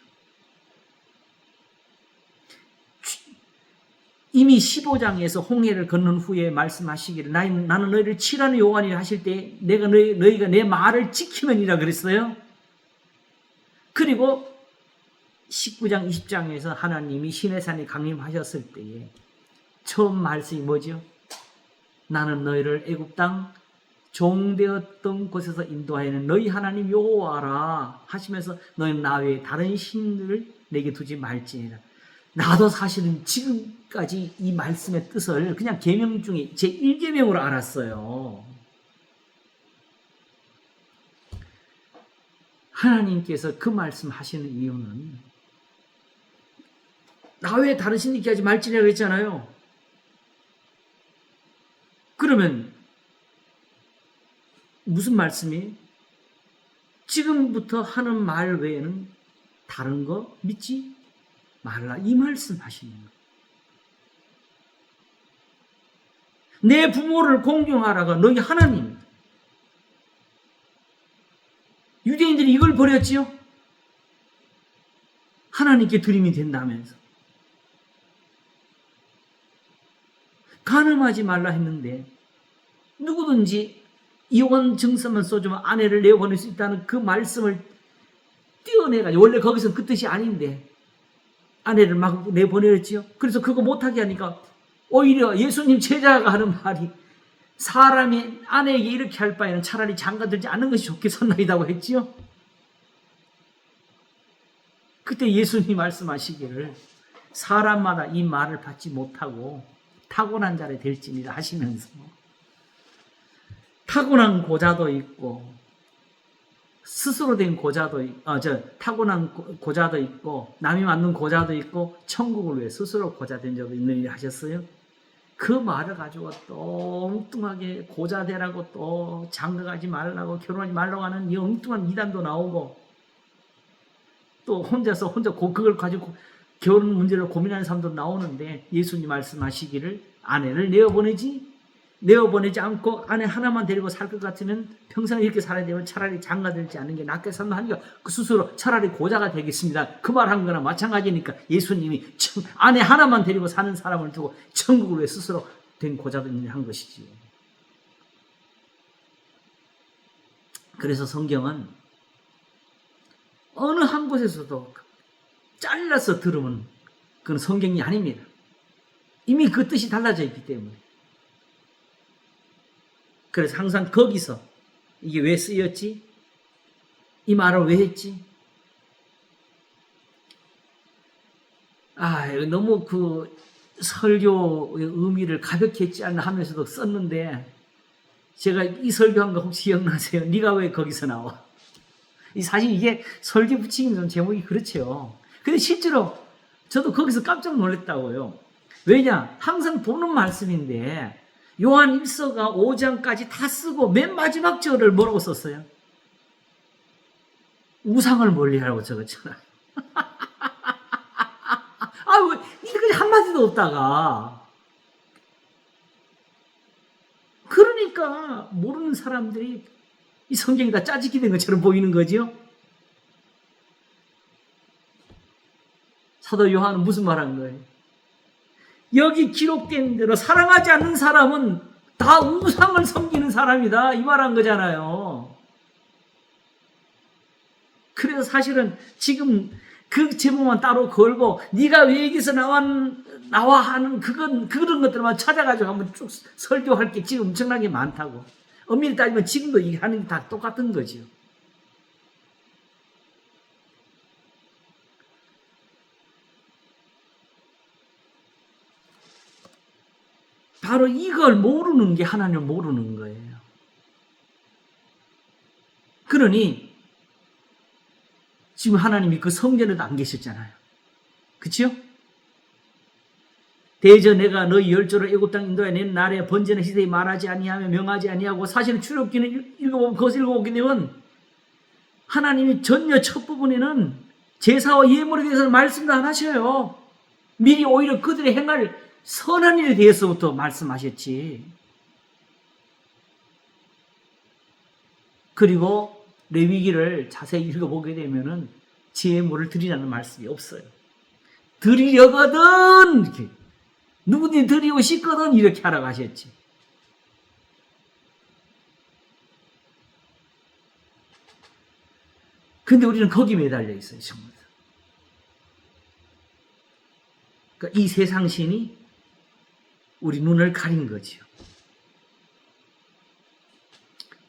이미 15장에서 홍해를 건넌 후에 말씀하시기를 나는 너희를 치라는 요한이라 하실 때 내가 너희가 내 말을 지키면이라 그랬어요. 그리고 19장 20장에서 하나님이 시내산에 강림하셨을 때에 처음 말씀이 뭐죠? 나는 너희를 애굽 땅 종되었던 곳에서 인도하여는 너희 하나님 여호와라 하시면서 너희는 나 외에 다른 신들을 내게 두지 말지니라. 나도 사실은 지금까지 이 말씀의 뜻을 그냥 계명 중에 제 1계명으로 알았어요. 하나님께서 그 말씀 하시는 이유는 나 외에 다른 신 있게 하지 말지라고 했잖아요. 그러면 무슨 말씀이? 지금부터 하는 말 외에는 다른 거 믿지 말라. 이 말씀 하시는 거예요. 내 부모를 공경하라가 너희 하나님. 유대인들이 이걸 버렸지요? 하나님께 드림이 된다면서. 간음하지 말라 했는데 누구든지 이혼 증서만 써주면 아내를 내보낼 수 있다는 그 말씀을 떼어내가지고 원래 거기서 그 뜻이 아닌데 아내를 막 내보내었지요. 그래서 그거 못하게 하니까 오히려 예수님 제자가 하는 말이 사람이 아내에게 이렇게 할 바에는 차라리 장가들지 않는 것이 좋겠었나이다고 했지요. 그때 예수님 말씀하시기를 사람마다 이 말을 받지 못하고 타고난 자를 될지니라 하시면서 타고난 고자도 있고 스스로 된 고자도 타고난 고자도 있고 남이 만든 고자도 있고 천국을 위해 스스로 고자 된 자도 있는 일 하셨어요. 그 말을 가지고 또 엉뚱하게 고자 되라고 또 장가가지 말라고 결혼하지 말라고 하는 이 엉뚱한 이단도 나오고 또 혼자 그걸 가지고 결혼 문제를 고민하는 사람도 나오는데 예수님 말씀하시기를 아내를 내어보내지 않고 아내 하나만 데리고 살 것 같으면 평생 이렇게 살아야 되면 차라리 장가들지 않는 게 낫겠습니다 하니까 그 스스로 차라리 고자가 되겠습니다. 그 말한 거나 마찬가지니까 예수님이 아내 하나만 데리고 사는 사람을 두고 천국을 왜 스스로 된 고자들을 한 것이지요. 그래서 성경은 어느 한 곳에서도 잘라서 들으면 그건 성경이 아닙니다. 이미 그 뜻이 달라져 있기 때문에. 그래서 항상 거기서 이게 왜 쓰였지? 이 말을 왜 했지? 너무 그 설교의 의미를 가볍게 했지 않나 하면서도 썼는데 제가 이 설교한 거 혹시 기억나세요? 네가 왜 거기서 나와? 사실 이게 설교 붙이기 좀 제목이 그렇죠. 근데 실제로 저도 거기서 깜짝 놀랐다고요. 왜냐? 항상 보는 말씀인데 요한 1서가 5장까지 다 쓰고 맨 마지막 절을 뭐라고 썼어요? 우상을 멀리하라고 적었잖아요. 왜 이렇게 한마디도 없다가. 그러니까 모르는 사람들이 이 성경이 다 짜집기 된 것처럼 보이는 거죠. 사도 요한은 무슨 말 한 거예요? 여기 기록된 대로 사랑하지 않는 사람은 다 우상을 섬기는 사람이다. 이 말 한 거잖아요. 그래서 사실은 지금 그 제목만 따로 걸고 네가 왜 여기서 나와 하는 그런 것들만 찾아가지고 한번 쭉 설교할 게 지금 엄청나게 많다고. 엄밀히 따지면 지금도 이게 하는 게 다 똑같은 거죠. 바로 이걸 모르는 게 하나님을 모르는 거예요. 그러니 지금 하나님이 그 성전에도 안 계셨잖아요. 그치요? 대저 내가 너희 열조를 애굽 땅 인도에 낸 날에 번제는 시대에 말하지 아니하며 명하지 아니하고. 사실은 출애굽기는 그것을 읽어보게 되면 하나님이 전혀 첫 부분에는 제사와 예물에 대해서는 말씀도 안 하셔요. 미리 오히려 그들이 행할 선한 일에 대해서부터 말씀하셨지. 그리고 레위기를 자세히 읽어보게 되면은 제물을 드리라는 말씀이 없어요. 드리려거든 이렇게 누구든지 드리고 싶거든 이렇게 하라고 하셨지. 근데 우리는 거기 매달려 있어요. 전부 다. 그러니까 이 세상 신이 우리 눈을 가린 거지요.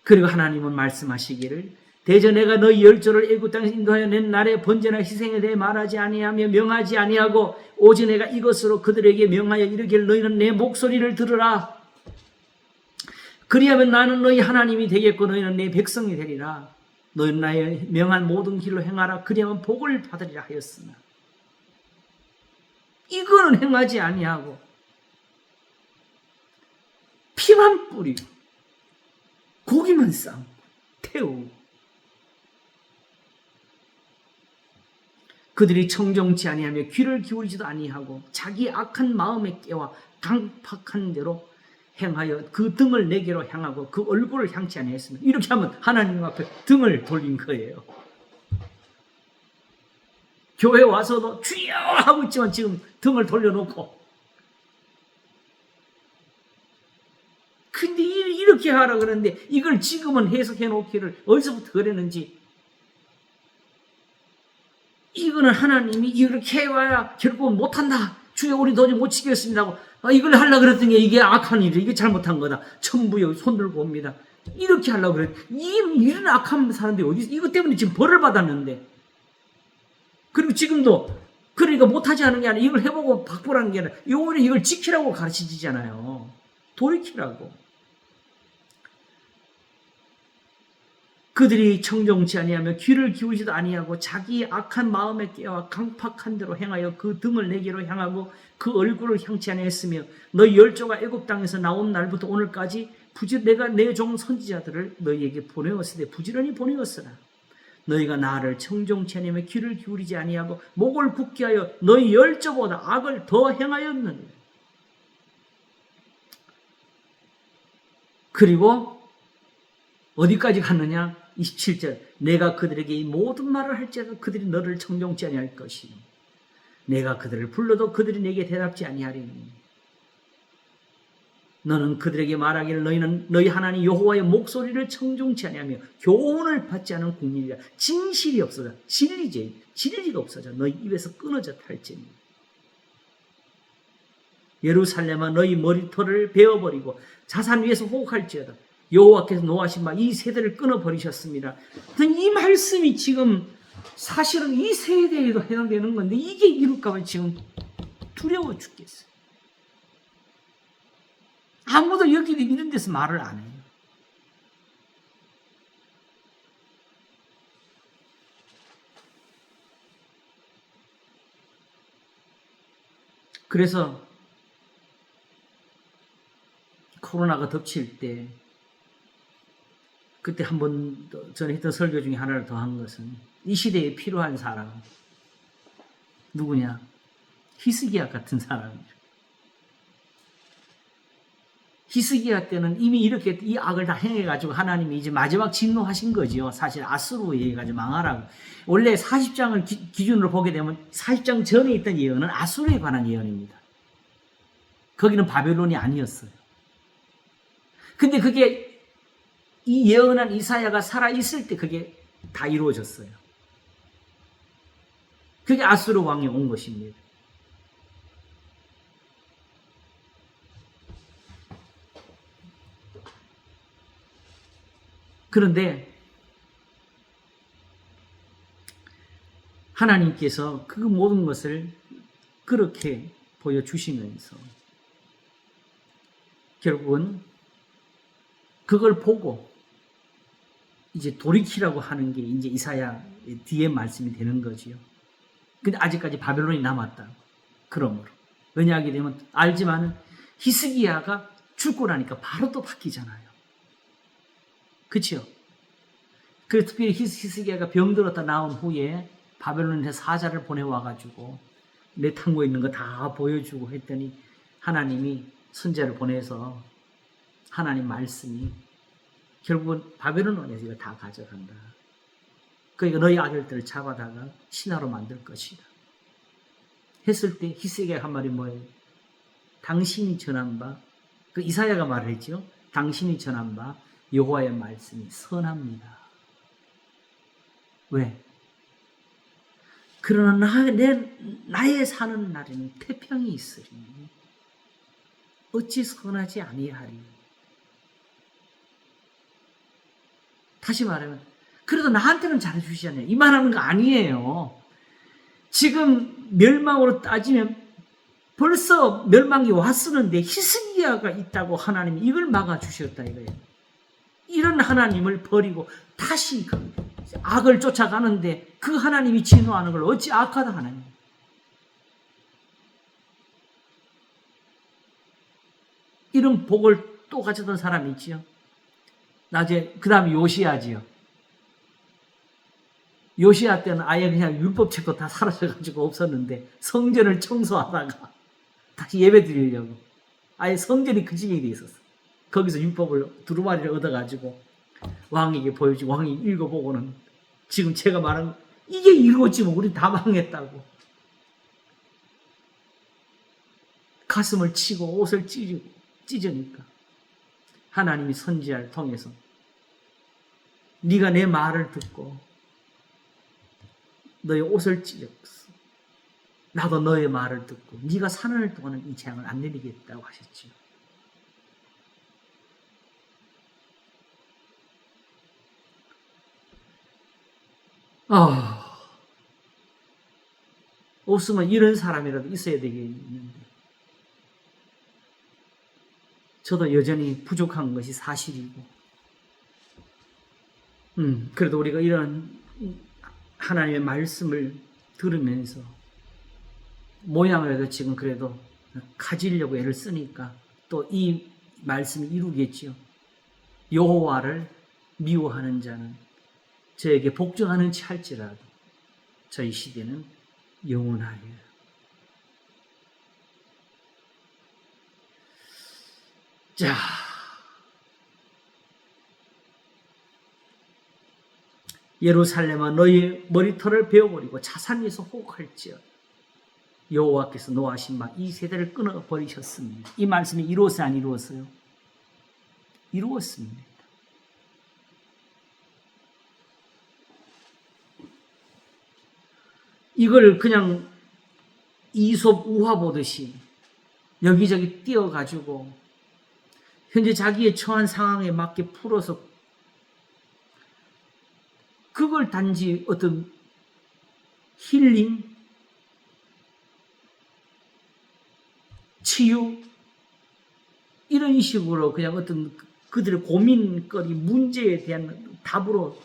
그리고 하나님은 말씀하시기를 대저 내가 너희 열조를 애굽 땅에서 인도하여 낸 날에 번제나 희생에 대해 말하지 아니하며 명하지 아니하고 오직 내가 이것으로 그들에게 명하여 이르기를 너희는 내 목소리를 들으라. 그리하면 나는 너희 하나님이 되겠고 너희는 내 백성이 되리라. 너희는 나의 명한 모든 길로 행하라. 그리하면 복을 받으리라 하였으나 이거는 행하지 아니하고 피만 뿌리고 고기만 삶고 태우고 그들이 청정치 아니하며 귀를 기울이지도 아니하고 자기 악한 마음에 깨와 강팍한 대로 행하여 그 등을 내게로 향하고 그 얼굴을 향치 아니했습니다. 이렇게 하면 하나님 앞에 등을 돌린 거예요. 교회 와서도 주여 하고 있지만 지금 등을 돌려놓고. 근데 이렇게 하라 그러는데 이걸 지금은 해석해 놓기를 어디서부터 그랬는지. 이거는 하나님이 이렇게 해와야 결국은 못한다. 주여 우리 도저히 못 지키겠습니다 하고 이걸 하려고 그랬더니 이게 악한 일이야. 이게 잘못한 거다. 천부여 손 들고 옵니다. 이렇게 하려고 그랬. 이런 악한 사람들이 어디 이것 때문에 지금 벌을 받았는데. 그리고 지금도 그러니까 못하지 않은 게 아니라 이걸 해보고 바꾸라는 게 아니라 오히려 이걸 지키라고 가르치잖아요. 돌이키라고. 그들이 청정치 아니하며 귀를 기울이지도 아니하고 자기 악한 마음에 깨어 강팍한 대로 행하여 그 등을 내게로 향하고 그 얼굴을 향치 아니했으며 너희 열조가 애굽 땅에서 나온 날부터 오늘까지 내가 내 종 선지자들을 너희에게 보내었으되 부지런히 보내었으나 너희가 나를 청정치 아니하며 귀를 기울이지 아니하고 목을 굳게 하여 너희 열조보다 악을 더 행하였느니라. 그리고 어디까지 갔느냐? 27절 내가 그들에게 이 모든 말을 할지라도 그들이 너를 청정치 아니할 것이니 내가 그들을 불러도 그들이 내게 대답지 아니하리니 너는 그들에게 말하기를 너희는 너희 하나님 여호와의 목소리를 청정치 아니하며 교훈을 받지 않은 국민이라. 진실이 없어져. 진리가 없어져. 너희 입에서 끊어져 탈지니 예루살렘아 너희 머리털을 베어버리고 자산 위에서 호흡할지어다. 여호와께서 노하신 바 이 세대를 끊어버리셨습니다. 이 말씀이 지금 사실은 이 세대에도 해당되는 건데 이게 이룰까봐 지금 두려워 죽겠어요. 아무도 여기 이런 데서 말을 안 해요. 그래서 코로나가 덮칠 때 그때 한번 전에 했던 설교 중에 하나를 더 한 것은 이 시대에 필요한 사람 누구냐? 히스기야 같은 사람이죠. 히스기야 때는 이미 이렇게 이 악을 다 행해가지고 하나님이 이제 마지막 진노하신 거지요. 사실 아수르에 의해 가지고 망하라고. 원래 40장을 기준으로 보게 되면 40장 전에 있던 예언은 아수르에 관한 예언입니다. 거기는 바벨론이 아니었어요. 근데 그게 이 예언한 이사야가 살아있을 때 그게 다 이루어졌어요. 그게 아수르 왕이 온 것입니다. 그런데 하나님께서 그 모든 것을 그렇게 보여주시면서 결국은 그걸 보고 이제 돌이키라고 하는 게 이제 이사야의 뒤에 말씀이 되는 거지요. 근데 아직까지 바벨론이 남았다. 그러므로 왜냐하게 되면 알지만 히스기야가 죽고 나니까 바로 또 바뀌잖아요. 그렇죠? 그래서 특별히 히스기야가 병들었다 나온 후에 바벨론에 사자를 보내와가지고 내 탕고에 있는 거 다 보여주고 했더니 하나님이 선지자를 보내서 하나님 말씀이 결국은 바벨론 왕에서 이거 다 가져간다. 그러니까 너희 아들들을 잡아다가 신하로 만들 것이다. 했을 때 히스기야가 한 말이 뭐예요? 당신이 전한 바, 그 이사야가 말을 했죠. 당신이 전한 바 여호와의 말씀이 선합니다. 왜? 그러나 나의 사는 날에는 태평이 있으리니 어찌 선하지 아니하리. 다시 말하면 그래도 나한테는 잘해주시잖아요. 이 말하는 거 아니에요. 지금 멸망으로 따지면 벌써 멸망이 왔었는데 히스기야가 있다고 하나님이 이걸 막아주셨다 이거예요. 이런 하나님을 버리고 다시 그 악을 쫓아가는데 그 하나님이 진노하는 걸 어찌 악하다 하나님. 이런 복을 또 가졌던 사람이 있지요. 나중에 그 다음에 요시야지요. 요시야 때는 아예 그냥 율법책도 다 사라져가지고 없었는데 성전을 청소하다가 다시 예배 드리려고 아예 성전이 그 지경이 돼 있었어. 거기서 율법을 두루마리를 얻어가지고 왕에게 보여주고 왕이 읽어보고는 지금 제가 말한 이게 이루어지면 우리 다 망했다고 가슴을 치고 옷을 찢으니까 하나님이 선지자를 통해서 네가 내 말을 듣고 너의 옷을 찢었어. 나도 너의 말을 듣고 네가 사는 날 동안은 이 재앙을 안 내리겠다고 하셨지요. 없으면 이런 사람이라도 있어야 되겠는데 저도 여전히 부족한 것이 사실이고 그래도 우리가 이런 하나님의 말씀을 들으면서 모양을 해도 지금 그래도 가지려고 애를 쓰니까 또 이 말씀이 이루겠지요. 여호와를 미워하는 자는 저에게 복종하는 치 할지라도 저희 시대는 영원하리라. 자, 예루살렘아 너희 머리털을 베어버리고 자산 위에서 호흡할지어다. 여호와께서 노하신 바 이 세대를 끊어버리셨습니다. 이 말씀이 이루었어요? 안 이루었어요? 이루었습니다. 이걸 그냥 이솝 우화 보듯이 여기저기 띄어가지고 현재 자기의 처한 상황에 맞게 풀어서 그걸 단지 어떤 힐링, 치유 이런 식으로 그냥 어떤 그들의 고민거리, 문제에 대한 답으로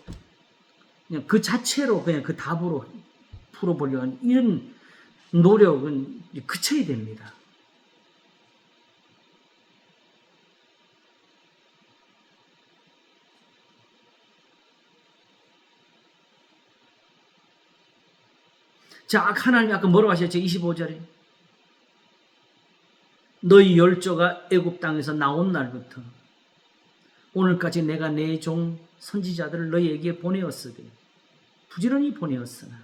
그냥 그 자체로 그냥 그 답으로 풀어보려는 이런 노력은 그쳐야 됩니다. 자, 하나님이 아까 뭐라고 하셨죠? 25절에. 너희 열조가 애굽 땅에서 나온 날부터 오늘까지 내가 내 종 선지자들을 너희에게 보내었으되 부지런히 보내었으나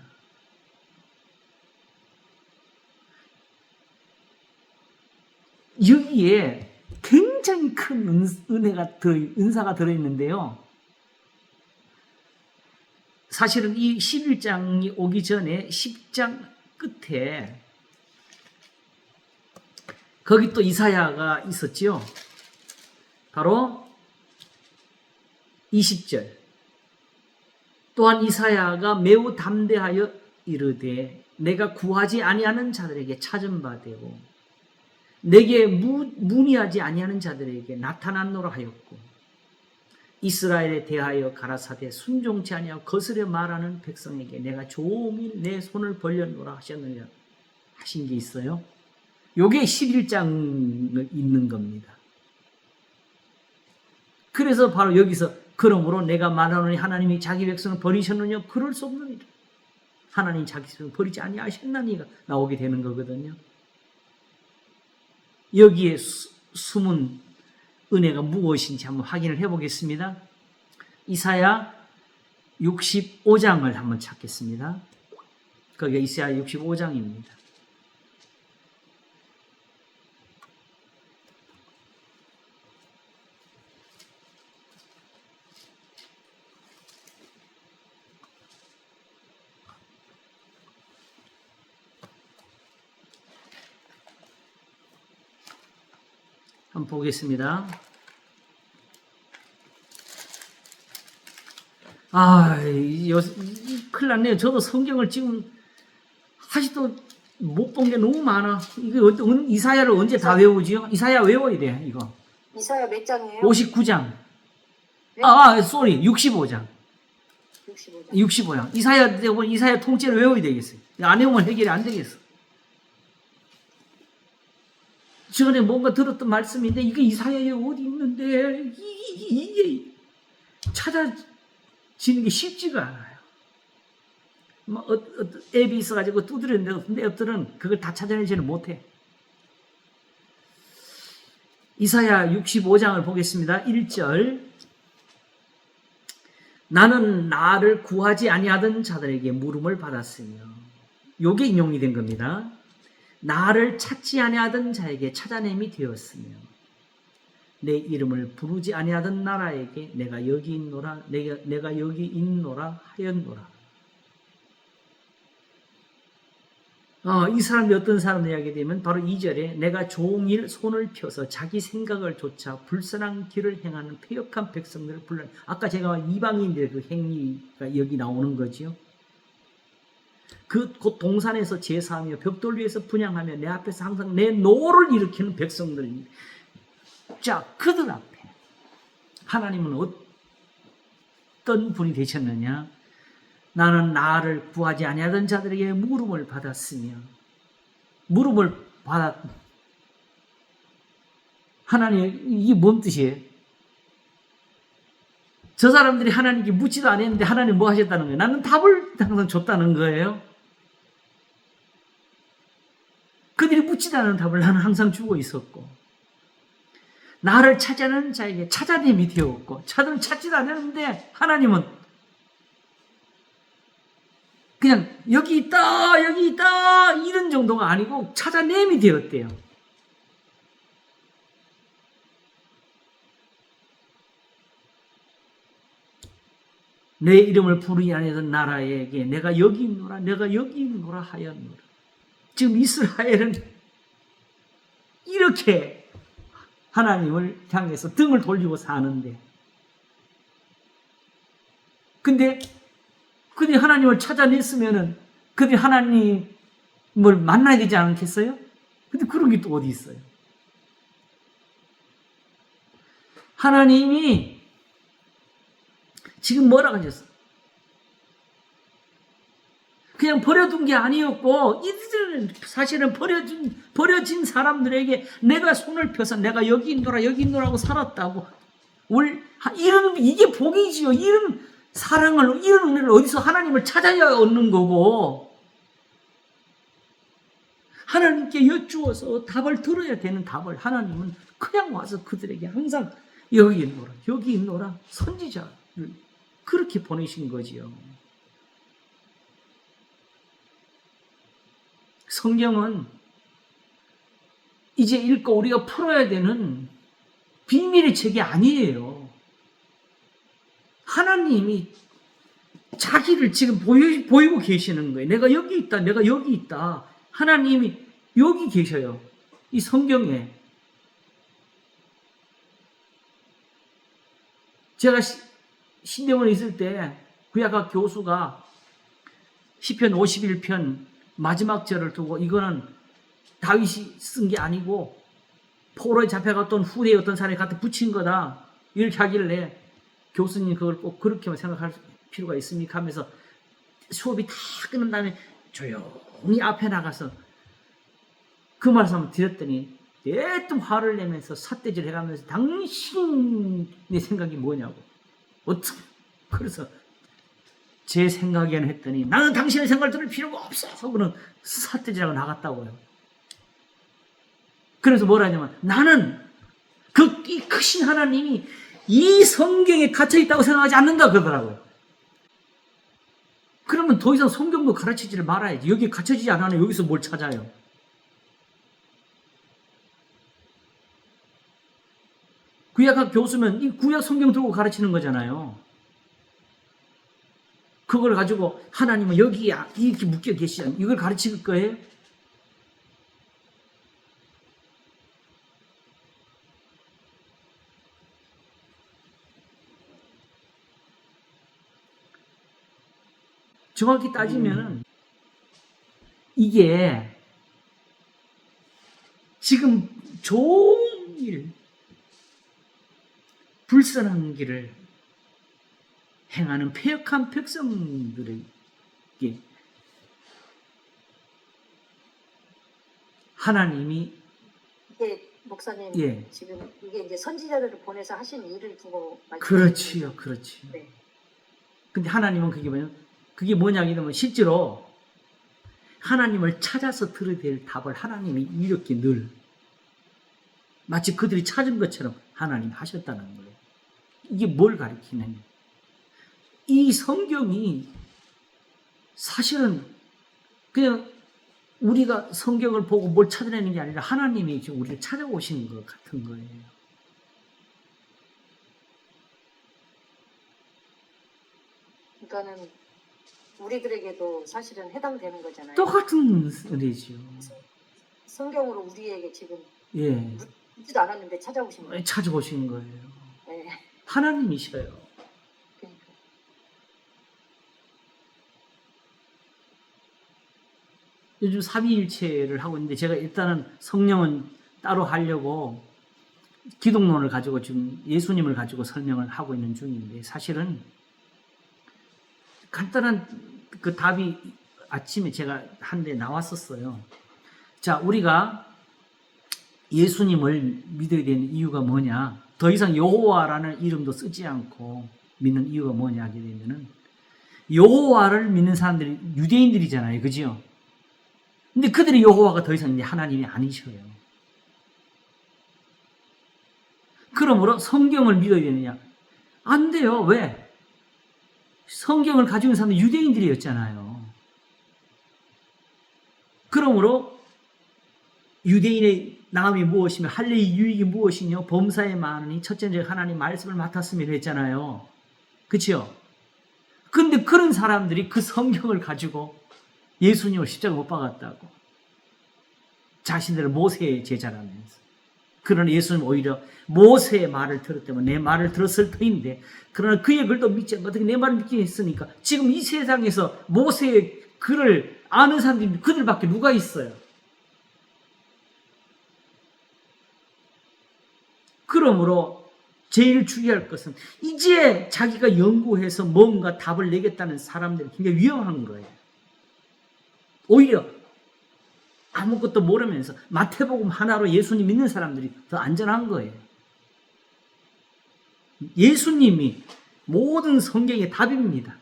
여기에 굉장히 큰 은사가 들어있는데요. 사실은 이 11장이 오기 전에 10장 끝에 거기 또 이사야가 있었지요. 바로 20절. 또한 이사야가 매우 담대하여 이르되 내가 구하지 아니하는 자들에게 찾은 바 되고 내게 문의하지 아니하는 자들에게 나타났노라 하였고 이스라엘에 대하여 가라사대 순종치 아니하고 거스려 말하는 백성에게 내가 종일 내 손을 벌려노라 하셨느냐 하신 게 있어요. 요게 11장을 있는 겁니다. 그래서 바로 여기서 그러므로 내가 말하노니 하나님이 자기 백성을 버리셨느냐 그럴 수 없느니라. 하나님 자기 백성을 버리지 아니하셨나니가 나오게 되는 거거든요. 여기에 숨은 은혜가 무엇인지 한번 확인을 해보겠습니다. 이사야 65장을 한번 찾겠습니다. 거기가 이사야 65장입니다. 한번 보겠습니다. 큰일 났네요. 저도 성경을 지금 아직도 못 본 게 너무 많아. 이거 이사야를 언제 다 외우지요? 이사야 외워야 돼, 이거. 이사야 몇 장이에요? 59장. 네? 65장. 65장. 65장. 이사야 통째로 외워야 되겠어요. 안 외우면 해결이 안 되겠어. 전에 뭔가 들었던 말씀인데 이게 이사야에 어디 있는데 이게 찾아지는 게 쉽지가 않아요. 앱이 있어가지고 두드렸는데 앱들은 그걸 다 찾아내지를 못해. 이사야 65장을 보겠습니다. 1절. 나는 나를 구하지 아니하던 자들에게 물음을 받았으며, 요게 인용이 된 겁니다. 나를 찾지 아니하던 자에게 찾아냄이 되었으며 내 이름을 부르지 아니하던 나라에게 내가 여기 있노라 내가 여기 있노라 하였노라. 이 사람이 어떤 사람 이야기 되면 바로 2절에 내가 종일 손을 펴서 자기 생각을 좇아 불선한 길을 행하는 패역한 백성들을 불러. 아까 제가 이방인들의 그 행위가 여기 나오는 거지요. 곧 동산에서 제사하며 벽돌 위에서 분향하며 내 앞에서 항상 내 노를 일으키는 백성들입니다. 자, 그들 앞에 하나님은 어떤 분이 되셨느냐? 나는 나를 구하지 아니하던 자들에게 물음을 받았으며, 하나님, 이게 뭔 뜻이에요? 저 사람들이 하나님께 묻지도 않았는데 하나님 뭐 하셨다는 거예요? 나는 답을 항상 줬다는 거예요. 그들이 묻지도 않은 답을 나는 항상 주고 있었고, 나를 찾아내는 자에게 찾아냄이 되었고, 찾지도 않았는데 하나님은 그냥 여기 있다 이런 정도가 아니고 찾아냄이 되었대요. 내 이름을 부르지 아니하던 나라에게 내가 여기 있노라 하였노라. 지금 이스라엘은 이렇게 하나님을 향해서 등을 돌리고 사는데, 근데 그들이 하나님을 찾아냈으면은 그들이 하나님을 만나야 되지 않겠어요? 근데 그런 게 또 어디 있어요? 하나님이 지금 뭐라고 하셨어? 그냥 버려둔 게 아니었고, 이들은 사실은 버려진 사람들에게 내가 손을 펴서 내가 여기 있노라고 살았다고. 이게 복이지요. 이런 사랑을, 이런 은혜를 어디서 하나님을 찾아야 얻는 거고, 하나님께 여쭈어서 답을 들어야 되는 답을 하나님은 그냥 와서 그들에게 항상 여기 있노라, 여기 있노라, 선지자를 그렇게 보내신 거지요. 성경은 이제 읽고 우리가 풀어야 되는 비밀의 책이 아니에요. 하나님이 자기를 지금 보이고 계시는 거예요. 내가 여기 있다, 내가 여기 있다. 하나님이 여기 계셔요. 이 성경에. 제가 신대원에 있을 때 구약학 교수가 시편 51편 마지막 절을 두고 이거는 다윗이 쓴 게 아니고 포로에 잡혀갔던 후대의 어떤 사람이 갖다 붙인 거다. 이렇게 하길래 교수님 그걸 꼭 그렇게만 생각할 필요가 있습니까? 하면서 수업이 다 끝난 다음에 조용히 앞에 나가서 그 말씀을 드렸더니 애뜸 화를 내면서 삿대질 해가면서 당신의 생각이 뭐냐고. 어떻게 그래서 제 생각에는 했더니 나는 당신의 생각을 들을 필요가 없어 하고는 삿대질하고 나갔다고요. 그래서 뭐라 하냐면 나는 이 크신 하나님이 이 성경에 갇혀 있다고 생각하지 않는다 그러더라고요. 그러면 더 이상 성경도 가르치지를 말아야지. 여기 갇혀지지 않아요. 여기서 뭘 찾아요? 구약학 교수면 이 구약 성경 들고 가르치는 거잖아요. 그걸 가지고 하나님은 여기 이렇게 묶여 계시잖아요. 이걸 가르칠 거예요? 정확히 따지면은 이게 지금 종일 불선한 길을 행하는 패역한 백성들에게 하나님이 이게 목사님 예. 지금 이게 이제 선지자들을 보내서 하신 일을 두고 그렇지요, 그렇지요. 네. 근데 하나님은 그게 뭐냐 이러면 실제로 하나님을 찾아서 들어야 될 답을 하나님이 이렇게 늘 마치 그들이 찾은 것처럼 하나님 하셨다는 거예요. 이게 뭘 가리키느냐. 이 성경이 사실은 그냥 우리가 성경을 보고 뭘 찾아내는 게 아니라 하나님이 지금 우리를 찾아오신 것 같은 거예요. 그러니까는 우리들에게도 사실은 해당되는 거잖아요. 똑같은 은혜지요. 성경으로 우리에게 지금 예. 묻지도 않았는데 찾아오신 거예요. 찾아오신 거예요. 네. 하나님이셔요. 그러니까. 요즘 삼위일체를 하고 있는데 제가 일단은 성령은 따로 하려고 기독론을 가지고 지금 예수님을 가지고 설명을 하고 있는 중인데 사실은 간단한 그 답이 아침에 제가 한 대 나왔었어요. 자, 우리가 예수님을 믿어야 되는 이유가 뭐냐? 더 이상 여호와라는 이름도 쓰지 않고 믿는 이유가 뭐냐 하게 되면은 여호와를 믿는 사람들이 유대인들이잖아요. 그죠? 근데 그들이 여호와가 더 이상 이제 하나님이 아니셔요. 그러므로 성경을 믿어야 되느냐? 안 돼요. 왜? 성경을 가지고 있는 사람은 유대인들이었잖아요. 그러므로 유대인의 나음이 무엇이며 할례의 유익이 무엇이며 범사에 많으니 첫째 하나님 말씀을 맡았으면 했잖아요. 그렇죠? 근데 그런 사람들이 그 성경을 가지고 예수님을 십자가 못 박았다고 자신들을 모세의 제자라면서. 그러나 예수님 오히려 모세의 말을 들었다면 내 말을 들었을 터인데 그러나 그의 글도 믿지 않고 어떻게 내 말을 믿게 했으니까 지금 이 세상에서 모세의 글을 아는 사람들이 그들밖에 누가 있어요? 그러므로 제일 중요할 것은 이제 자기가 연구해서 뭔가 답을 내겠다는 사람들이 굉장히 위험한 거예요. 오히려 아무것도 모르면서 마태복음 하나로 예수님 믿는 사람들이 더 안전한 거예요. 예수님이 모든 성경의 답입니다.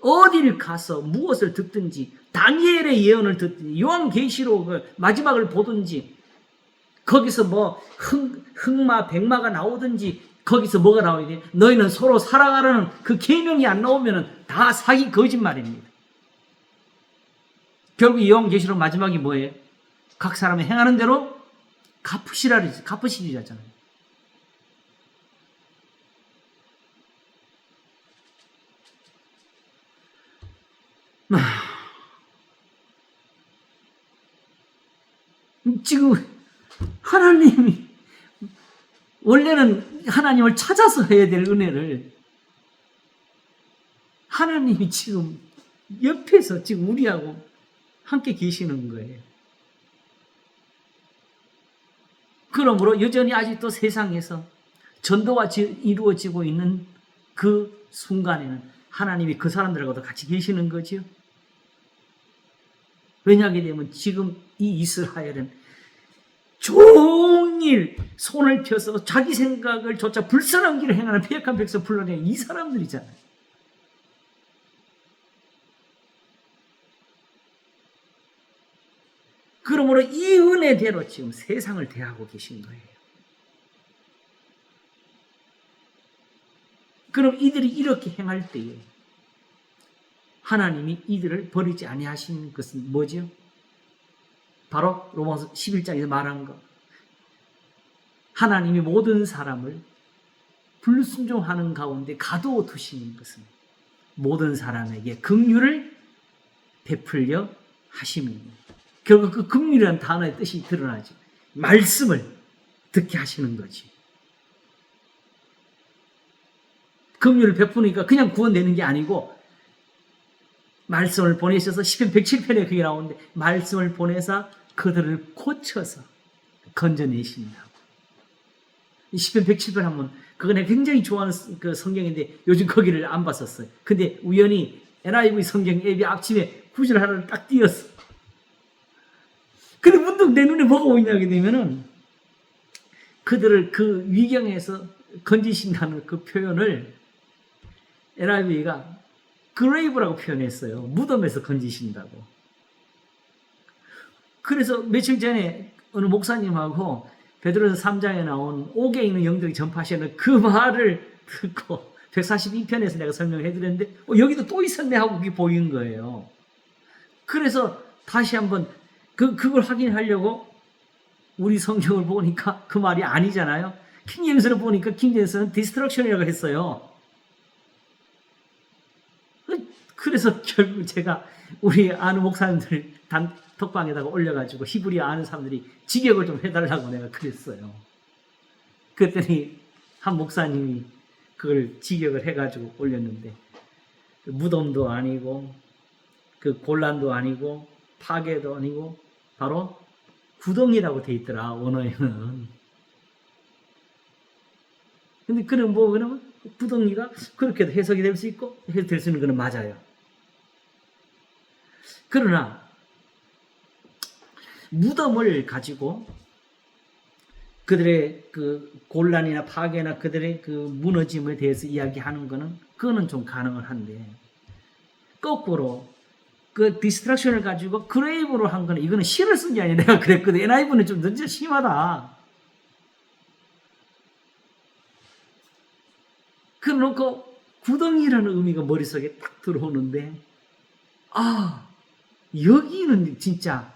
어디를 가서 무엇을 듣든지 다니엘의 예언을 듣든지 요한계시록 마지막을 보든지 거기서 뭐 흑마 백마가 나오든지 거기서 뭐가 나와야 돼? 너희는 서로 사랑하라는 그 계명이 안 나오면은 다 사기 거짓말입니다. 결국 요한계시록 마지막이 뭐예요? 각 사람이 행하는 대로 갚으시리라잖아요. 지금 하나님이 원래는 하나님을 찾아서 해야 될 은혜를 하나님이 지금 옆에서 지금 우리하고 함께 계시는 거예요. 그러므로 여전히 아직도 세상에서 전도가 이루어지고 있는 그 순간에는 하나님이 그 사람들하고도 같이 계시는 거죠. 왜냐하게 되면 지금 이 이스라엘은 종일 손을 펴서 자기 생각을 조차 불선한 길을 행하는 패역한 백성 불러낸 이 사람들이잖아요. 그러므로 이 은혜대로 지금 세상을 대하고 계신 거예요. 그럼 이들이 이렇게 행할 때에 하나님이 이들을 버리지 아니하신 것은 뭐죠? 바로 로마서 11장에서 말한 것. 하나님이 모든 사람을 불순종하는 가운데 가두어 두시는 것은 모든 사람에게 긍휼을 베풀려 하심입니다. 결국 그 긍휼이라는 단어의 뜻이 드러나죠. 말씀을 듣게 하시는 거지. 긍휼을 베푸니까 그냥 구원되는 게 아니고 말씀을 보내셔서 시편 107편에 그게 나오는데 말씀을 보내서 그들을 고쳐서 건져내신다고. 이 시편 107편 하면 그거 내가 굉장히 좋아하는 그 성경인데 요즘 거기를 안 봤었어요. 근데 우연히 NIV 성경 앱이 아침에 구절 하나를 딱 띄었어. 근데 문득 내 눈에 뭐가 보이냐게 되면은 그들을 그 위경에서 건지신다는 그 표현을 NIV가 그레이브라고 표현했어요. 무덤에서 건지신다고. 그래서 며칠 전에 어느 목사님하고 베드로서 3장에 나온 옥에 있는 영들이 전파하시는 그 말을 듣고 142편에서 내가 설명해 드렸는데 여기도 또 있었네 하고 그게 보인 거예요. 그래서 다시 한번 그걸 확인하려고 우리 성경을 보니까 그 말이 아니잖아요. 킹제임스를 보니까 킹제임스는 디스트럭션이라고 했어요. 그래서 결국 제가 우리 아는 목사님들 단톡방에다가 올려가지고 히브리어 아는 사람들이 직역을 좀 해달라고 내가 그랬어요. 그랬더니 한 목사님이 그걸 직역을 해가지고 올렸는데 무덤도 아니고 그 곤란도 아니고 파괴도 아니고 바로 구덩이라고 돼 있더라 원어에는. 근데 그럼 뭐 그러면 구덩이가 그렇게도 해석이 될 수 있고 될 수 있는 거는 맞아요. 그러나 무덤을 가지고 그들의 그 곤란이나 파괴나 그들의 그 무너짐에 대해서 이야기하는 거는 그거는 좀 가능은 한데 거꾸로 그 디스트럭션을 가지고 그레이브로 한 거는 이거는 시를 쓴 게 아니라 내가 그랬거든. NIV는 좀 너무 심하다. 그래놓고 구덩이라는 의미가 머릿속에 딱 들어오는데 여기는 진짜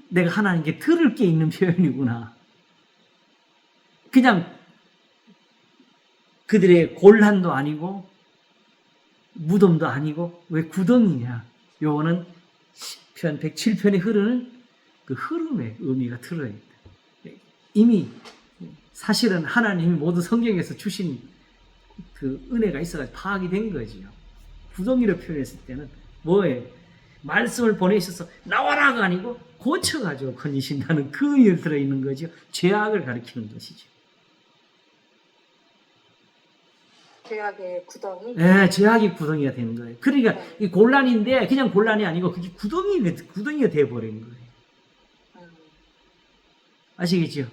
내가 하나님께 들을 게 있는 표현이구나. 그냥 그들의 곤란도 아니고 무덤도 아니고 왜 구덩이냐. 요거는 시편 107편에 흐르는 그 흐름의 의미가 들어있다. 이미 사실은 하나님이 모든 성경에서 주신 그 은혜가 있어가지고 파악이 된 거지요. 구덩이로 표현했을 때는 뭐예요? 말씀을 보내셔서 나와라가 아니고 고쳐가지고 건지신다는 그 의미가 들어있는 거죠. 죄악을 가리키는 것이죠. 죄악의 구덩이? 네, 죄악이 구덩이가 되는 거예요. 그러니까 이 곤란인데 그냥 곤란이 아니고 그게 구덩이가 되어버린 거예요. 아시겠죠?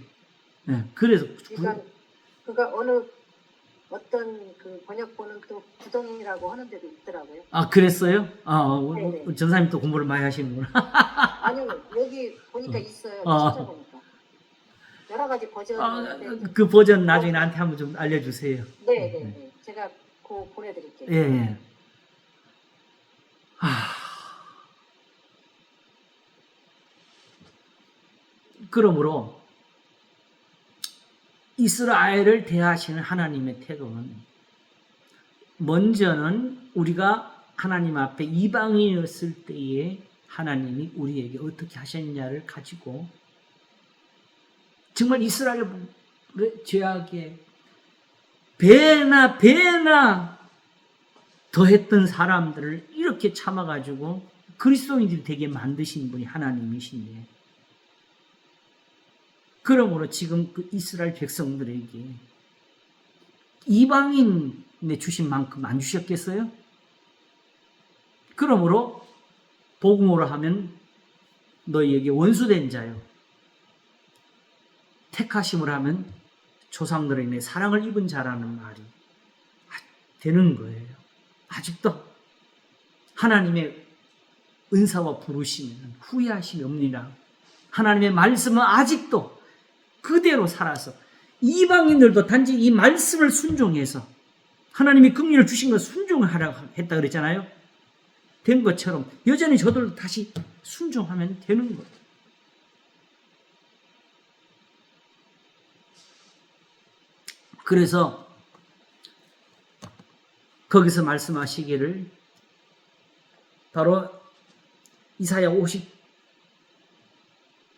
네, 그래서 그러니까 어느 어떤 그 번역본은 또 구덩이라고 하는 데도 있더라고요. 아, 그랬어요? 네네. 전사님 또 공부를 많이 하시는구나. 아니요, 여기 보니까 있어요. 어. 찾아보니까. 여러 가지 버전이 있는데, 그 버전 나중에 나한테 한번 좀 알려주세요. 네네네. 제가 그거 보내드릴게요. 예, 예. 그러므로 이스라엘을 대하시는 하나님의 태도는 먼저는 우리가 하나님 앞에 이방인이었을 때에 하나님이 우리에게 어떻게 하셨냐를 가지고 정말 이스라엘의 죄악에 배나 더했던 사람들을 이렇게 참아가지고 그리스도인들이 되게 만드신 분이 하나님이신데, 그러므로 지금 그 이스라엘 백성들에게 이방인에 주신 만큼 안 주셨겠어요? 그러므로 복음으로 하면 너희에게 원수된 자요, 택하심을 하면 조상들에 인해 사랑을 입은 자라는 말이 되는 거예요. 아직도 하나님의 은사와 부르심에는 후회하심이 없느니라. 하나님의 말씀은 아직도 그대로 살아서 이방인들도 단지 이 말씀을 순종해서 하나님이 긍휼을 주신 것 순종하라고 했다 그랬잖아요. 된 것처럼 여전히 저들도 다시 순종하면 되는 거예요. 그래서 거기서 말씀하시기를 바로 이사야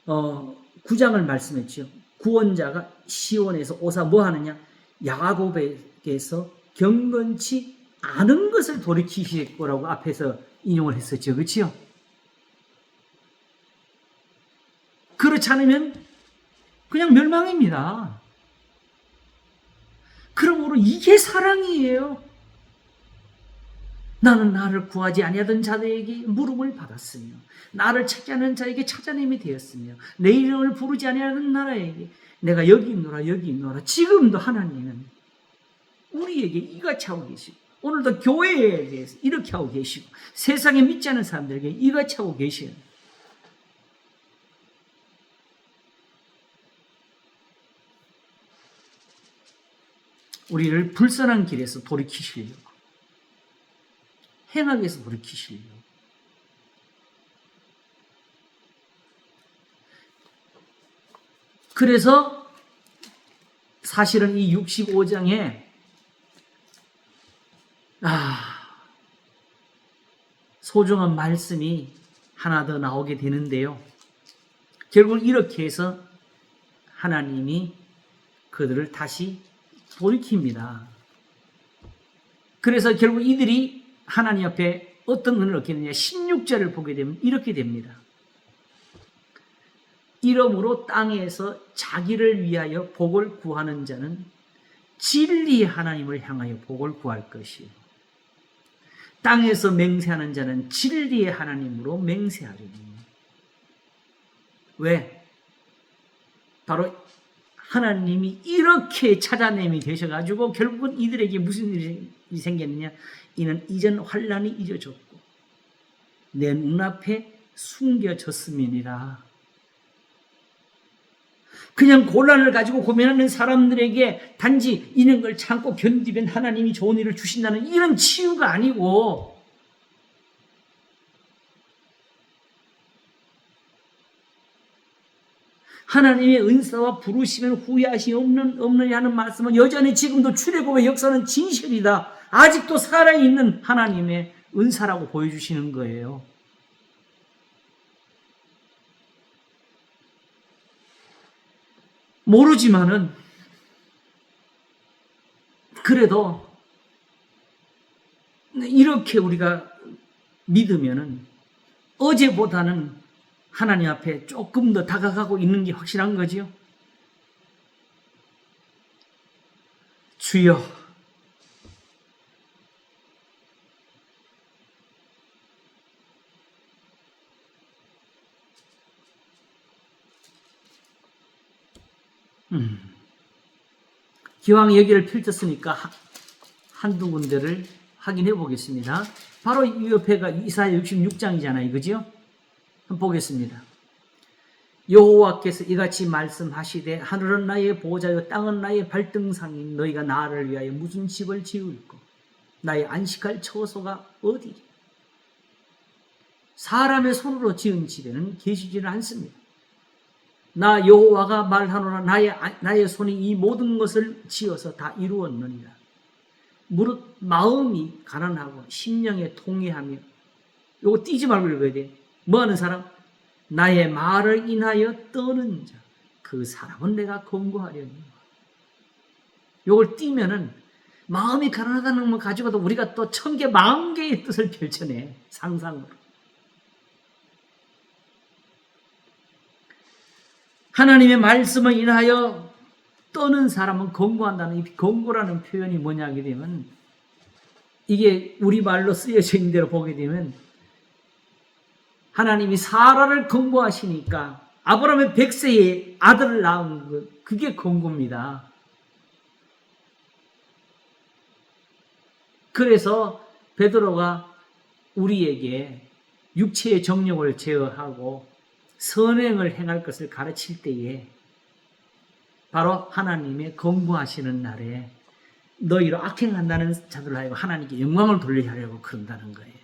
59장을 말씀했죠. 구원자가 시온에서 오사 뭐 하느냐? 야곱에게서 경건치 않은 것을 돌이키실 거라고 앞에서 인용을 했었죠. 그렇지요? 그렇지 않으면 그냥 멸망입니다. 그러므로 이게 사랑이에요. 나는 나를 구하지 아니하던 자들에게 물음을 받았으며 나를 찾자는 자에게 찾아냄이 되었으며 내 이름을 부르지 아니하던 나라에게 내가 여기 있노라 여기 있노라. 지금도 하나님은 우리에게 이같이 하고 계시고, 오늘도 교회에 대해서 이렇게 하고 계시고, 세상에 믿지 않는 사람들에게 이같이 하고 계시고, 우리를 불선한 길에서 돌이키시려고, 행악에서 돌이키시려고. 그래서 사실은 이 65장에 소중한 말씀이 하나 더 나오게 되는데요. 결국 이렇게 해서 하나님이 그들을 다시 돌이킵니다. 그래서 결국 이들이 하나님 앞에 어떤 은혜를 얻게 되느냐, 16절을 보게 되면 이렇게 됩니다. 이러므로 땅에서 자기를 위하여 복을 구하는 자는 진리의 하나님을 향하여 복을 구할 것이요, 땅에서 맹세하는 자는 진리의 하나님으로 맹세하리니. 왜? 바로 하나님이 이렇게 찾아냄이 되셔가지고 결국은 이들에게 무슨 일이 생겼느냐? 이는 이전 환난이 잊어졌고 내 눈앞에 숨겨졌음이니라. 그냥 곤란을 가지고 고민하는 사람들에게 단지 이런 걸 참고 견디면 하나님이 좋은 일을 주신다는 이런 치유가 아니고, 하나님의 은사와 부르시면 후회하심이 없느냐 하는 말씀은 여전히 지금도 출애굽의 역사는 진실이다, 아직도 살아있는 하나님의 은사라고 보여주시는 거예요. 모르지만은 그래도 이렇게 우리가 믿으면은 어제보다는 하나님 앞에 조금 더 다가가고 있는 게 확실한 거지요. 주여, 기왕 여기를 펼쳤으니까 한두 군데를 확인해 보겠습니다. 바로 이 옆에가 이사야 66장이잖아요. 그죠? 한번 보겠습니다. 여호와께서 이같이 말씀하시되 하늘은 나의 보좌요 땅은 나의 발등상인 너희가 나를 위하여 무슨 집을 지을꼬 나의 안식할 처소가 어디냐. 사람의 손으로 지은 집에는 계시지는 않습니다. 나 여호와가 말하노라 나의 손이 이 모든 것을 지어서 다 이루었느니라. 무릇 마음이 가난하고 심령에 통회하며 요거 띄지 말고 읽어야 돼. 뭐하는 사람? 나의 말을 인하여 떠는 자 그 사람은 내가 권고하려니. 요걸 띄면은 마음이 가난하다는 것 가지고도 우리가 또 1000개 10,000개의 뜻을 펼쳐내 상상으로. 하나님의 말씀을 인하여 떠는 사람은 권고한다는 이 권고라는 표현이 뭐냐게 되면 이게 우리말로 쓰여져 있는 대로 보게 되면 하나님이 사라를 권고하시니까 아브라함의 100세에 아들을 낳은 것 그게 권고입니다. 그래서 베드로가 우리에게 육체의 정욕을 제어하고 선행을 행할 것을 가르칠 때에 바로 하나님의 권고하시는 날에 너희로 악행한다는 자들을 하여금 하나님께 영광을 돌리게 하려고 그런다는 거예요.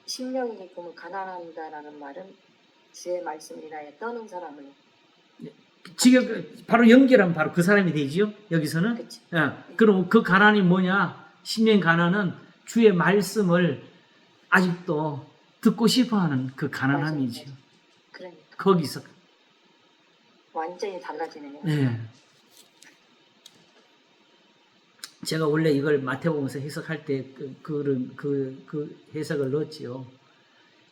심령이 그러면 가난한다라는 말은 주의 말씀이라에 떠는 사람을 지금 바로 연결하면 바로 그 사람이 되지요. 여기서는. 그치. 그럼 그 가난이 뭐냐? 심령 가난은 주의 말씀을 아직도 듣고 싶어하는 그 가난함이지요. 그러니까 거기서 완전히 달라지네요. 네. 제가 원래 이걸 마태복음에서 해석할 때 그 해석을 넣었지요.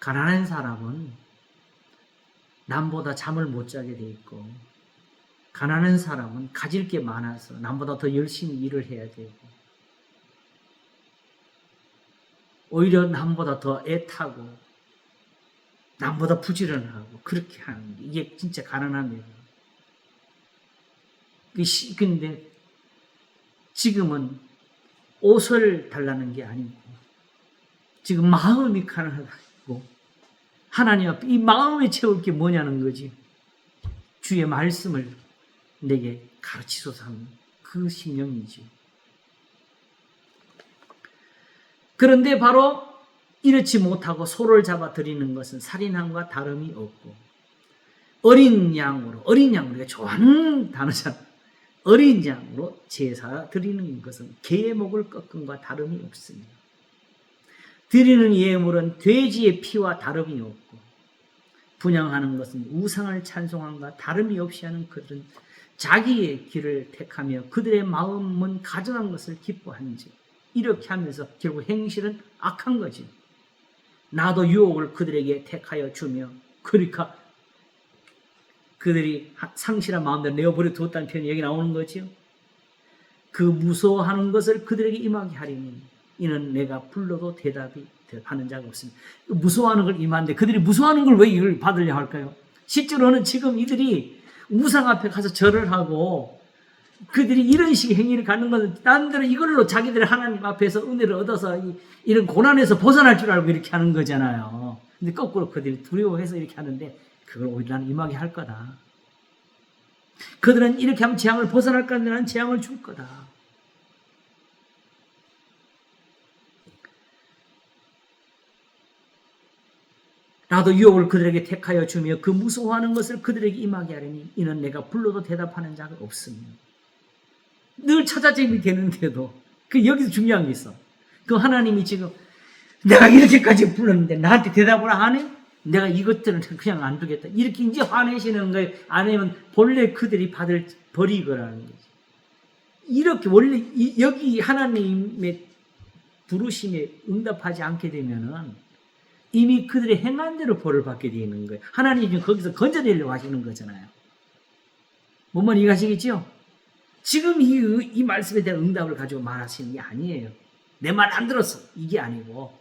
가난한 사람은 남보다 잠을 못 자게 돼 있고, 가난한 사람은 가질 게 많아서 남보다 더 열심히 일을 해야 되고, 오히려 남보다 더 애타고, 남보다 부지런하고, 그렇게 하는 게 이게 진짜 가난함이에요. 근데 지금은 옷을 달라는 게 아니고 지금 마음이 가난하고 하나님 앞에 이 마음에 채울 게 뭐냐는 거지. 주의 말씀을 내게 가르치소서 하는 그 심령이지. 그런데 바로 이렇지 못하고 소를 잡아 드리는 것은 살인함과 다름이 없고 어린 양으로 우리가 좋아하는 단어잖아. 어린 양으로 제사 드리는 것은 개의 목을 꺾음과 다름이 없습니다. 드리는 예물은 돼지의 피와 다름이 없고 분향하는 것은 우상을 찬송함과 다름이 없이 하는 그들은 자기의 길을 택하며 그들의 마음은 가증한 것을 기뻐하는지 이렇게 하면서 결국 행실은 악한 거지. 나도 유혹을 그들에게 택하여 주며 그러니까 그들이 상실한 마음대로 내어버려 두었다는 표현이 여기 나오는 거지요. 그 무서워하는 것을 그들에게 임하게 하리니 이는 내가 불러도 대답이 하는 자가 없습니다. 무서워하는 걸 임하는데 그들이 무서워하는 걸 왜 이걸 받으려 할까요? 실제로는 지금 이들이 우상 앞에 가서 절을 하고 그들이 이런 식의 행위를 갖는 것은 딴 데로 이걸로 자기들의 하나님 앞에서 은혜를 얻어서 이런 고난에서 벗어날 줄 알고 이렇게 하는 거잖아요. 근데 거꾸로 그들이 두려워해서 이렇게 하는데 그걸 오히려 나는 임하게 할 거다. 그들은 이렇게 하면 재앙을 벗어날 건데 나는 재앙을 줄 거다. 나도 유혹을 그들에게 택하여 주며 그 무서워하는 것을 그들에게 임하게 하리니 이는 내가 불러도 대답하는 자가 없으며 늘 찾아짐이 되는데도 그 여기서 중요한 게 있어. 그 하나님이 지금 내가 이렇게까지 불렀는데 나한테 대답을 안 해? 내가 이것들은 그냥 안 두겠다. 이렇게 이제 화내시는 거예요. 아니면 본래 그들이 받을 벌이거라는 거지. 이렇게 원래 여기 하나님의 부르심에 응답하지 않게 되면은 이미 그들의 행한 대로 벌을 받게 되는 거예요. 하나님이 지금 거기서 건져내려고 하시는 거잖아요. 뭔 말인지 이해하시겠죠? 지금 이 말씀에 대한 응답을 가지고 말하시는 게 아니에요. 내 말 안 들었어. 이게 아니고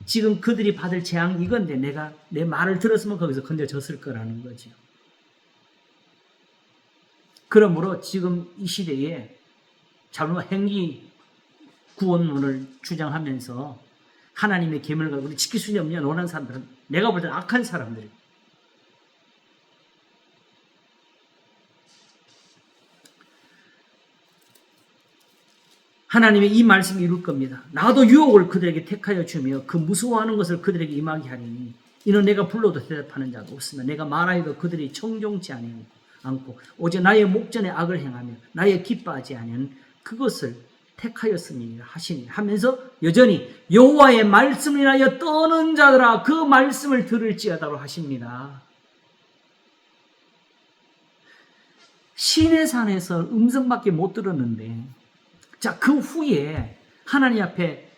지금 그들이 받을 재앙 이건데 내가 내 말을 들었으면 거기서 건져졌을 거라는 거죠. 그러므로 지금 이 시대에 잘못 행위 구원론을 주장하면서 하나님의 계명을 우리 지킬 수 없냐 원하는 사람들은 내가 볼 때는 악한 사람들이에요. 하나님의 이 말씀이 이룰 겁니다. 나도 유혹을 그들에게 택하여 주며 그 무서워하는 것을 그들에게 임하게 하리니 이는 내가 불러도 대답하는 자가 없으며 내가 말하여도 그들이 청종치 않고 오직 나의 목전에 악을 행하며 나의 기뻐하지 아니하는 그것을 택하였음이니라 하시니 하면서 여전히 여호와의 말씀을 인하여 떠는 자들아 그 말씀을 들을지어다로 하십니다. 시내산에서 음성밖에 못 들었는데 자, 그 후에 하나님 앞에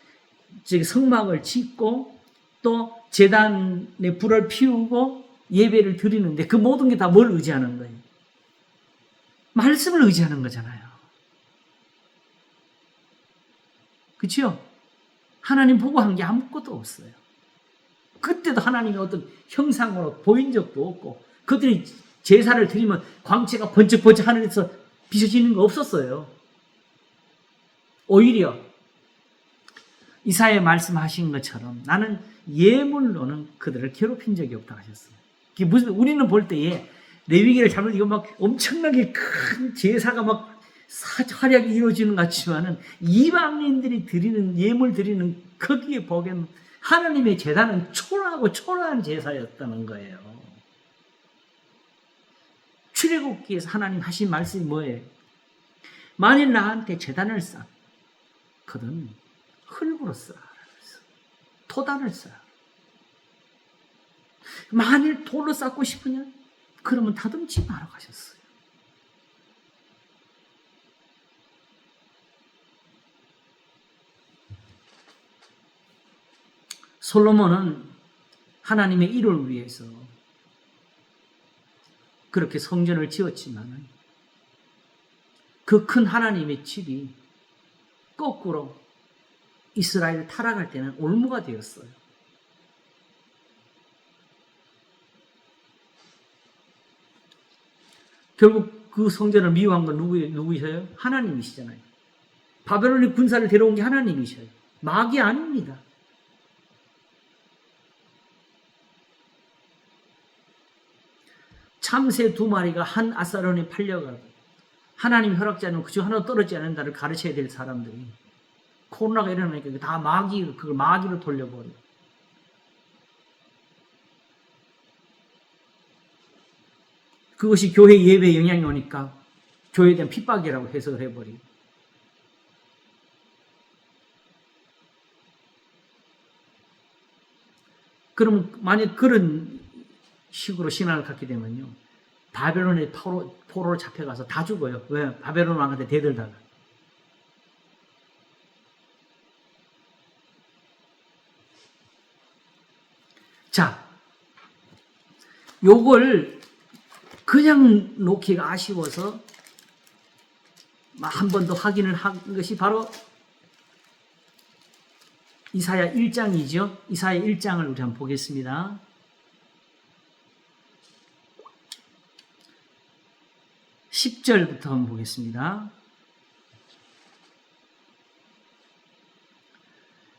성막을 짓고 또 제단에 불을 피우고 예배를 드리는데 그 모든 게 다 뭘 의지하는 거예요? 말씀을 의지하는 거잖아요. 그렇죠? 하나님 보고 한 게 아무것도 없어요. 그때도 하나님이 어떤 형상으로 보인 적도 없고 그들이 제사를 드리면 광채가 번쩍번쩍 하늘에서 비춰지는 거 없었어요. 오히려 이사야 말씀하신 것처럼 나는 예물로는 그들을 괴롭힌 적이 없다 하셨어요. 그게 무슨 우리는 볼 때에 레위기를 잘못 이거 막 엄청나게 큰 제사가 막 화려하게 이루어지는 것 같지만은 이방인들이 드리는 예물 드리는 거기에 보기에는 하나님의 제단은 초라하고 초라한 제사였다는 거예요. 출애굽기에서 하나님 하신 말씀이 뭐예요? 만일 나한테 제단을 쌓거든 흙으로 쌓아, 토단을 쌓아. 만일 돌로 쌓고 싶으냐? 그러면 다듬지 마라 하셨어요. 솔로몬은 하나님의 일을 위해서 그렇게 성전을 지었지만 그 큰 하나님의 집이 거꾸로 이스라엘을 타락할 때는 올무가 되었어요. 결국 그 성전을 미워한 건 누구이셔요? 하나님이시잖아요. 바벨론의 군사를 데려온 게 하나님이셔요. 마귀 아닙니다. 참새 2마리가 한 아사론에 팔려가고 하나님 허락지 않으면 그중 하나 떨어지지 않는다를 가르쳐야 될 사람들이 코로나가 일어나니까 다 그걸 마귀로 돌려버려요. 그것이 교회 예배에 영향이 오니까 교회에 대한 핍박이라고 해석을 해버리고 그럼 만약 그런 식으로 신앙을 갖게 되면요 바벨론의 포로로 잡혀가서 다 죽어요. 왜? 바벨론 왕한테 대들다가. 자, 요걸 그냥 놓기가 아쉬워서 한 번 더 확인을 한 것이 바로 이사야 1장이죠. 이사야 1장을 우리 한번 보겠습니다. 10절부터 한번 보겠습니다.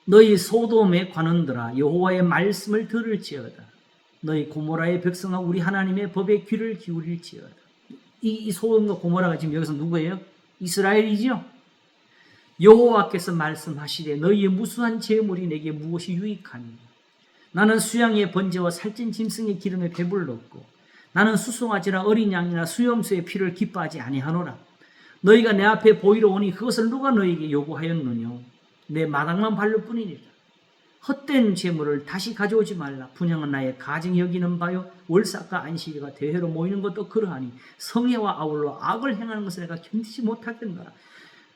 너희 소돔의 관원들아 여호와의 말씀을 들을지어다. 너희 고모라의 백성아 우리 하나님의 법에 귀를 기울일지어다. 이 소돔과 고모라가 지금 여기서 누구예요? 이스라엘이죠. 여호와께서 말씀하시되 너희의 무수한 재물이 내게 무엇이 유익하니? 나는 수양의 번제와 살찐 짐승의 기름에 배불렀고 나는 수송아지나 어린 양이나 수염소의 피를 기뻐하지 아니하노라. 너희가 내 앞에 보이러 오니 그것을 누가 너희에게 요구하였느뇨? 내 마당만 밟을 뿐이니라. 헛된 재물을 다시 가져오지 말라. 분향은 나의 가증이 여기는 바요. 월삭과 안식일과 대회로 모이는 것도 그러하니 성회와 아울러 악을 행하는 것을 내가 견디지 못하겠노라.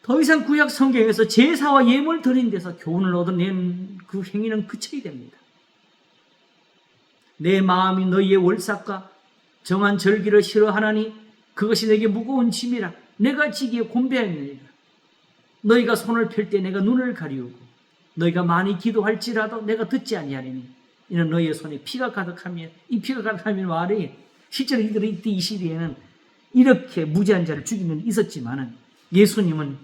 더 이상 구약 성경에서 제사와 예물 드린 데서 교훈을 얻어낸 그 행위는 그쳐야 됩니다. 내 마음이 너희의 월삭과 정한 절기를 싫어하나니 그것이 내게 무거운 짐이라. 내가 지기에 곤배하느니라. 너희가 손을 펼 때 내가 눈을 가리우고 너희가 많이 기도할지라도 내가 듣지 아니하리니 이는 너희의 손에 피가 가득하며 이 피가 가득하면 말이 실제로 이들이 이 시대에는 이렇게 무죄한 자를 죽이는 일이 있었지만은 예수님은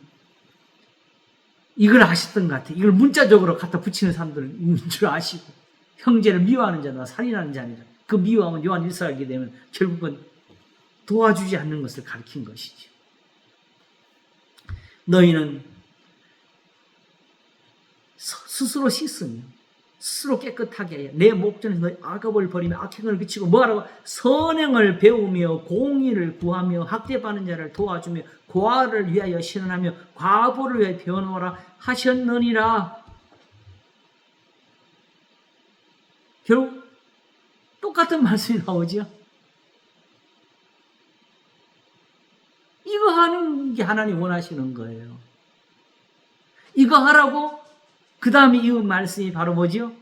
이걸 아셨던 것 같아요. 이걸 문자적으로 갖다 붙이는 사람들 있는 줄 아시고 형제를 미워하는 자나 살인하는 자니라. 그 미워함은 요한 1서 하게 되면 결국은 도와주지 않는 것을 가리킨 것이죠. 너희는 스스로 씻으며 스스로 깨끗하게 하여 내 목전에서 너희 악업을 버리며 악행을 그치고 뭐하라고 선행을 배우며 공의를 구하며 학대받는 자를 도와주며 고아를 위하여 신원하며 과부를 위하여 변호하라 하셨느니라. 결국 똑같은 말씀이 나오죠. 이거 하는 게 하나님 원하시는 거예요. 이거 하라고 그 다음에 이 말씀이 바로 뭐죠?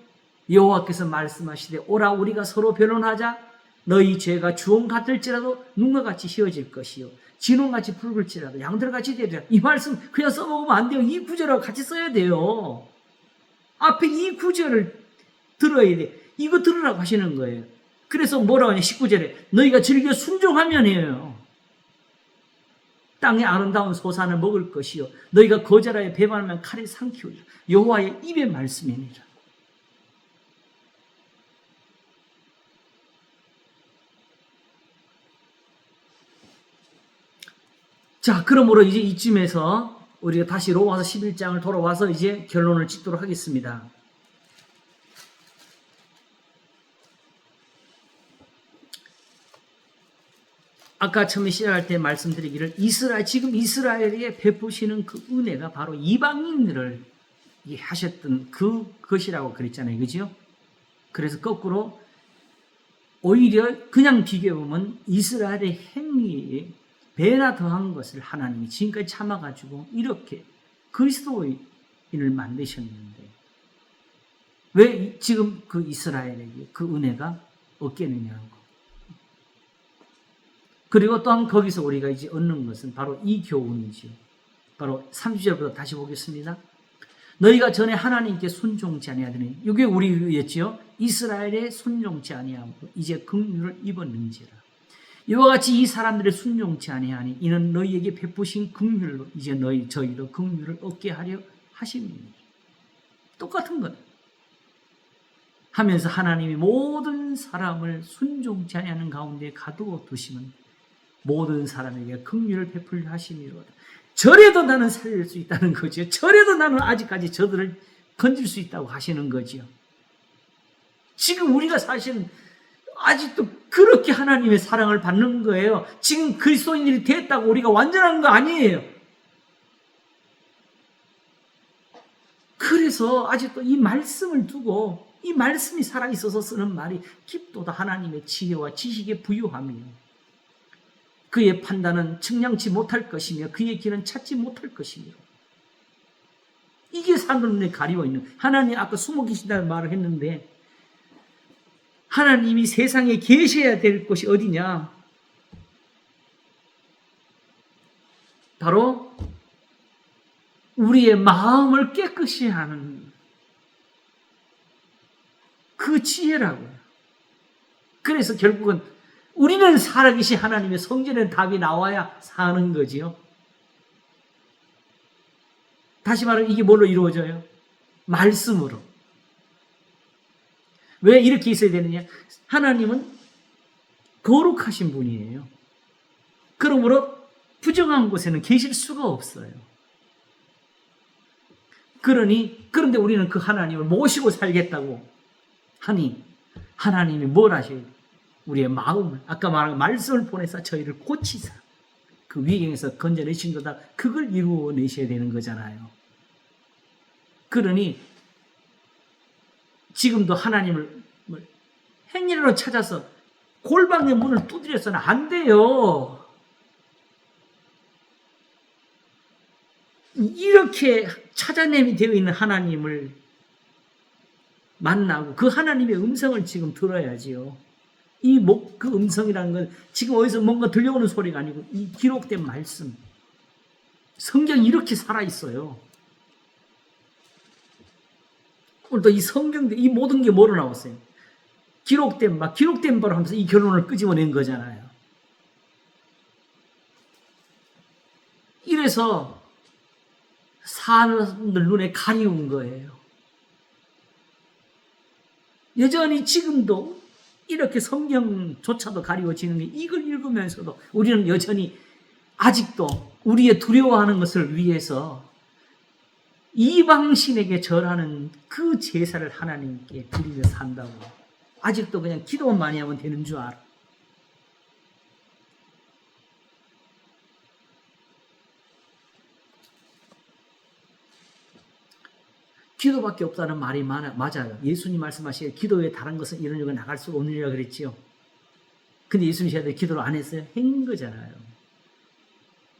여호와께서 말씀하시되 오라 우리가 서로 변론하자. 너희 죄가 주홍 같을지라도 눈과 같이 휘어질 것이요 진홍같이 붉을지라도 양털같이 되리라. 이 말씀 그냥 써먹으면 안 돼요. 이 구절하고 같이 써야 돼요. 앞에 이 구절을 들어야 돼. 이거 들으라고 하시는 거예요. 그래서 뭐라고 하냐 19절에 너희가 즐겨 순종하면 해요. 땅의 아름다운 소산을 먹을 것이요 너희가 거절하여 배반하면 칼에 삼키우리라. 여호와의 입의 말씀이니라. 자, 그러므로 이제 이쯤에서 우리가 다시 로마서 11장을 돌아와서 이제 결론을 짓도록 하겠습니다. 아까 처음에 시작할 때 말씀드리기를 지금 이스라엘에 베푸시는 그 은혜가 바로 이방인들을 하셨던 그것이라고 그랬잖아요. 그죠? 그래서 거꾸로 오히려 그냥 비교해보면 이스라엘의 행위에 배나 더한 것을 하나님이 지금까지 참아가지고 이렇게 그리스도인을 만드셨는데 왜 지금 그 이스라엘에게 그 은혜가 없겠느냐는 거. 그리고 또한 거기서 우리가 이제 얻는 것은 바로 이 교훈이죠. 바로 30절부터 다시 보겠습니다. 너희가 전에 하나님께 순종치 아니하더니 이게 우리였지요. 이스라엘에 순종치 아니하고 이제 긍휼을 입었는지라. 이와 같이 이 사람들의 순종치 아니하니 이는 너희에게 베푸신 긍휼로 이제 저희도 긍휼을 얻게 하려 하심이니. 똑같은 것 하면서 하나님이 모든 사람을 순종치 아니하는 가운데 가두어 두시면 모든 사람에게 긍휼을 베풀려 하심이로다. 저래도 나는 살릴 수 있다는 거죠. 저래도 나는 아직까지 저들을 건질 수 있다고 하시는 거죠. 지금 우리가 사실은 아직도 그렇게 하나님의 사랑을 받는 거예요. 지금 그리스도인들이 됐다고 우리가 완전한 거 아니에요. 그래서 아직도 이 말씀을 두고 이 말씀이 살아있어서 쓰는 말이 깊도다 하나님의 지혜와 지식에 부유하며 그의 판단은 측량치 못할 것이며 그의 길은 찾지 못할 것이며 이게 사람들 눈에 가리워 있는 하나님 아까 숨어 계신다는 말을 했는데 하나님이 세상에 계셔야 될 곳이 어디냐? 바로 우리의 마음을 깨끗이 하는 그 지혜라고요. 그래서 결국은 우리는 살아계신 하나님의 성전의 답이 나와야 사는 거지요. 다시 말하면 이게 뭘로 이루어져요? 말씀으로. 왜 이렇게 있어야 되느냐? 하나님은 거룩하신 분이에요. 그러므로 부정한 곳에는 계실 수가 없어요. 그런데 우리는 그 하나님을 모시고 살겠다고 하니 하나님이 뭘 하셔요? 우리의 마음을 아까 말한 말씀을 보내서 저희를 고치사 그 위경에서 건져내신 거다. 그걸 이루어내셔야 되는 거잖아요. 그러니 지금도 하나님을 행위로 찾아서 골방의 문을 두드려서는 안 돼요. 이렇게 찾아냄이 되어 있는 하나님을 만나고 그 하나님의 음성을 지금 들어야지요. 그 음성이라는 건 지금 어디서 뭔가 들려오는 소리가 아니고 이 기록된 말씀. 성경이 이렇게 살아있어요. 오늘도 이 성경, 이 모든 게 뭐로 나왔어요? 기록된 바로 하면서 이 결론을 끄집어낸 거잖아요. 이래서 사람들 눈에 가리운 거예요. 여전히 지금도 이렇게 성경조차도 가리워지는 게 이걸 읽으면서도 우리는 여전히 아직도 우리의 두려워하는 것을 위해서 이방신에게 절하는 그 제사를 하나님께 드리며 산다고. 아직도 그냥 기도만 많이 하면 되는 줄 알아. 기도밖에 없다는 말이 맞아요. 예수님 말씀하시기에 기도 외에 다른 것은 이루려고 나갈 수가 없느니라 그랬지요. 근데 예수님 시대에 기도를 안 했어요? 한 거잖아요.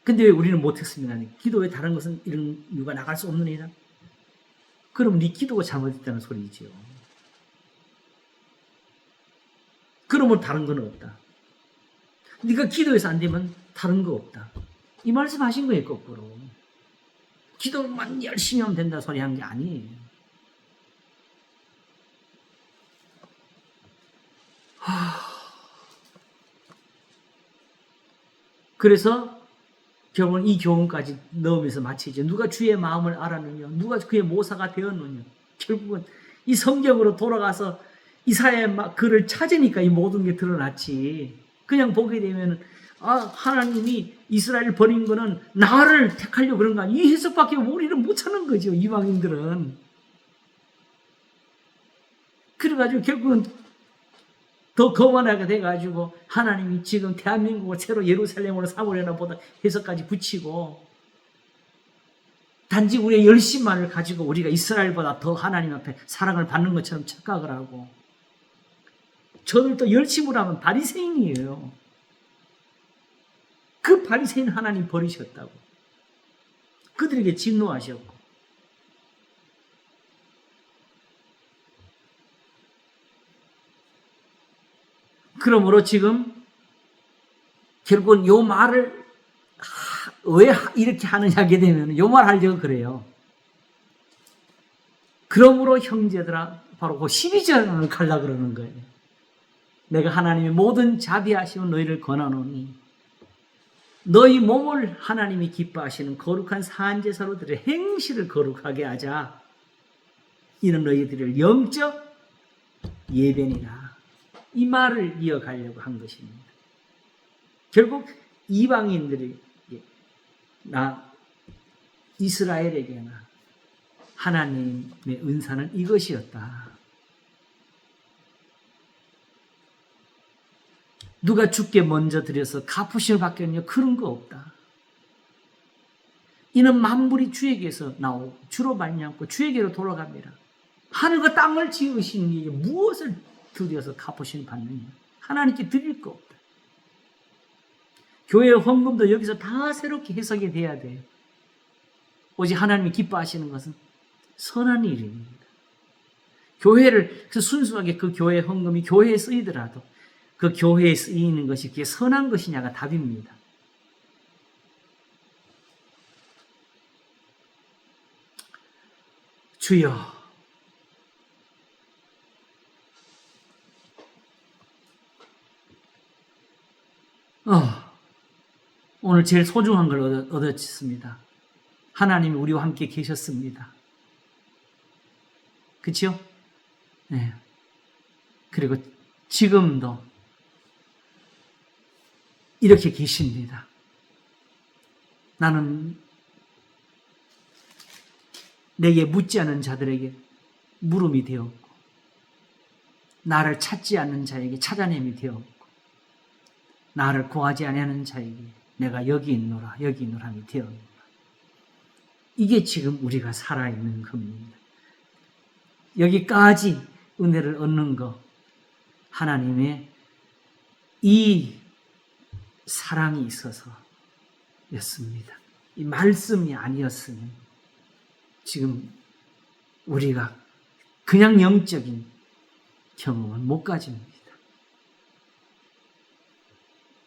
근데 왜 우리는 못했습니까? 기도 외에 다른 것은 이런 이유가 나갈 수 없느니라? 그럼 네 기도가 잘못됐다는 소리지요. 그러면 다른 건 없다. 네가 기도해서 안 되면 다른 거 없다. 이 말씀 하신 거예요, 거꾸로. 기도만 열심히 하면 된다 소리 한 게 아니에요. 그래서 결국은 이 교훈까지 넣으면서 마치죠. 누가 주의 마음을 알았느냐? 누가 그의 모사가 되었느냐? 결국은 이 성경으로 돌아가서 이사야의 글을 찾으니까 이 모든 게 드러났지. 그냥 보게 되면 하나님이 이스라엘을 버린 거는 나를 택하려고 그런 거 아니야. 이 해석밖에 우리는 못 찾는 거죠. 이방인들은. 그래가지고 결국은 더 거만하게 돼가지고 하나님이 지금 대한민국을 새로 예루살렘으로 삼으려나 보다 해석까지 붙이고 단지 우리의 열심만을 가지고 우리가 이스라엘보다 더 하나님 앞에 사랑을 받는 것처럼 착각을 하고 저들도 열심으로 하면 바리새인이에요. 그 바리새인 하나님 버리셨다고. 그들에게 진노하셨고. 그러므로 지금 결국은 요 말을 왜 이렇게 하느냐게 되면 요 말 하려고 그래요. 그러므로 형제들아 바로 그 12절을 가려고 그러는 거예요. 내가 하나님의 모든 자비하시면 너희를 권하노니 너희 몸을 하나님이 기뻐하시는 거룩한 산제사로 드려 행실을 거룩하게 하자. 이는 너희들을 영적 예배니라. 이 말을 이어가려고 한 것입니다. 결국 이방인들이 이스라엘에게나 하나님의 은사는 이것이었다. 누가 주께 먼저 드려서 갚으심을 받겠느냐? 그런 거 없다. 이는 만물이 주에게서 나오고 주로 말미암고 주에게로 돌아갑니다. 하늘과 땅을 지으신 이에게 무엇을 드려서 갚으심을 받느냐? 하나님께 드릴 거 없다. 교회의 헌금도 여기서 다 새롭게 해석이 돼야 돼요. 오직 하나님이 기뻐하시는 것은 선한 일입니다. 교회를 순수하게 그 교회의 헌금이 교회에 쓰이더라도 그 교회에 쓰이는 것이 그게 선한 것이냐가 답입니다. 주여, 오늘 제일 소중한 걸 얻었습니다. 하나님이 우리와 함께 계셨습니다. 그렇죠? 네. 그리고 지금도 이렇게 계십니다. 나는 내게 묻지 않은 자들에게 물음이 되었고 나를 찾지 않는 자에게 찾아냄이 되었고 나를 구하지 아니하는 자에게 내가 여기 있노라 여기 있노라함이 되었노라. 이게 지금 우리가 살아있는 겁니다. 여기까지 은혜를 얻는 것 하나님의 이 사랑이 있어서 였습니다. 이 말씀이 아니었으면 지금 우리가 그냥 영적인 경험은 못 가집니다.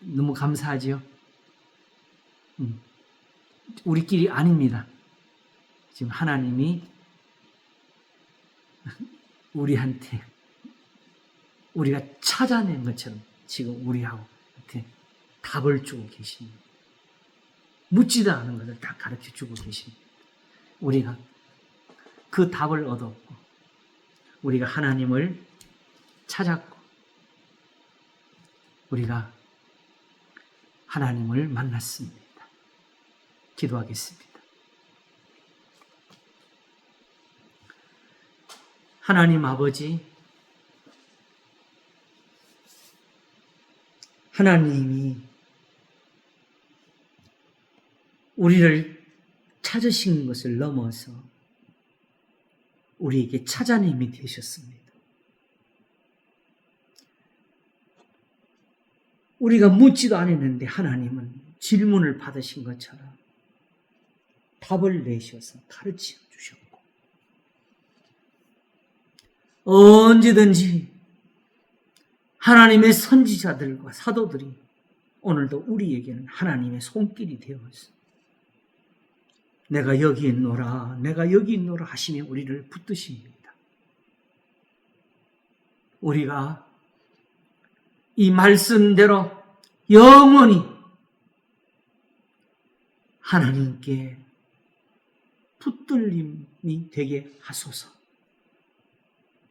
너무 감사하지요? 우리끼리 아닙니다. 지금 하나님이 우리한테 우리가 찾아낸 것처럼 지금 우리하고 답을 주고 계십니다. 묻지도 않은 것을 다 가르쳐 주고 계십니다. 우리가 그 답을 얻었고 우리가 하나님을 찾았고 우리가 하나님을 만났습니다. 기도하겠습니다. 하나님 아버지, 하나님이 우리를 찾으신 것을 넘어서 우리에게 찾아냄이 되셨습니다. 우리가 묻지도 않았는데 하나님은 질문을 받으신 것처럼 답을 내셔서 가르쳐 주셨고 언제든지 하나님의 선지자들과 사도들이 오늘도 우리에게는 하나님의 손길이 되어 있습니다. 내가 여기 있노라, 내가 여기 있노라 하시며 우리를 붙드십니다. 우리가 이 말씀대로 영원히 하나님께 붙들림이 되게 하소서.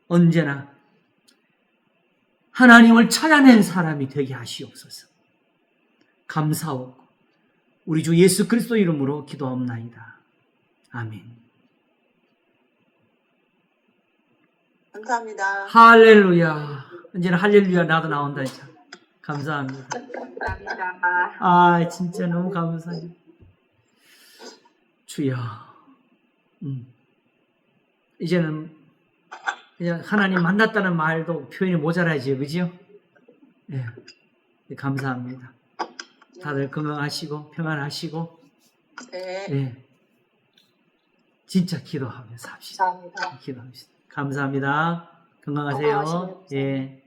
언제나 하나님을 찾아낸 사람이 되게 하시옵소서. 감사하고 우리 주 예수 그리스도 이름으로 기도하옵나이다. 아멘. 감사합니다. 할렐루야. 언제나 할렐루야 나도 나온다. 참. 감사합니다. 감사합니다. 아, 진짜 너무 감사해요. 주여. 이제는 그냥 하나님 만났다는 말도 표현이 모자라지요. 그죠? 예. 감사합니다. 다들 건강하시고 평안하시고 네. 예. 진짜 기도하며 삽시다. 감사합니다. 기도합시다. 감사합니다. 건강하세요. 건강하시고요. 예.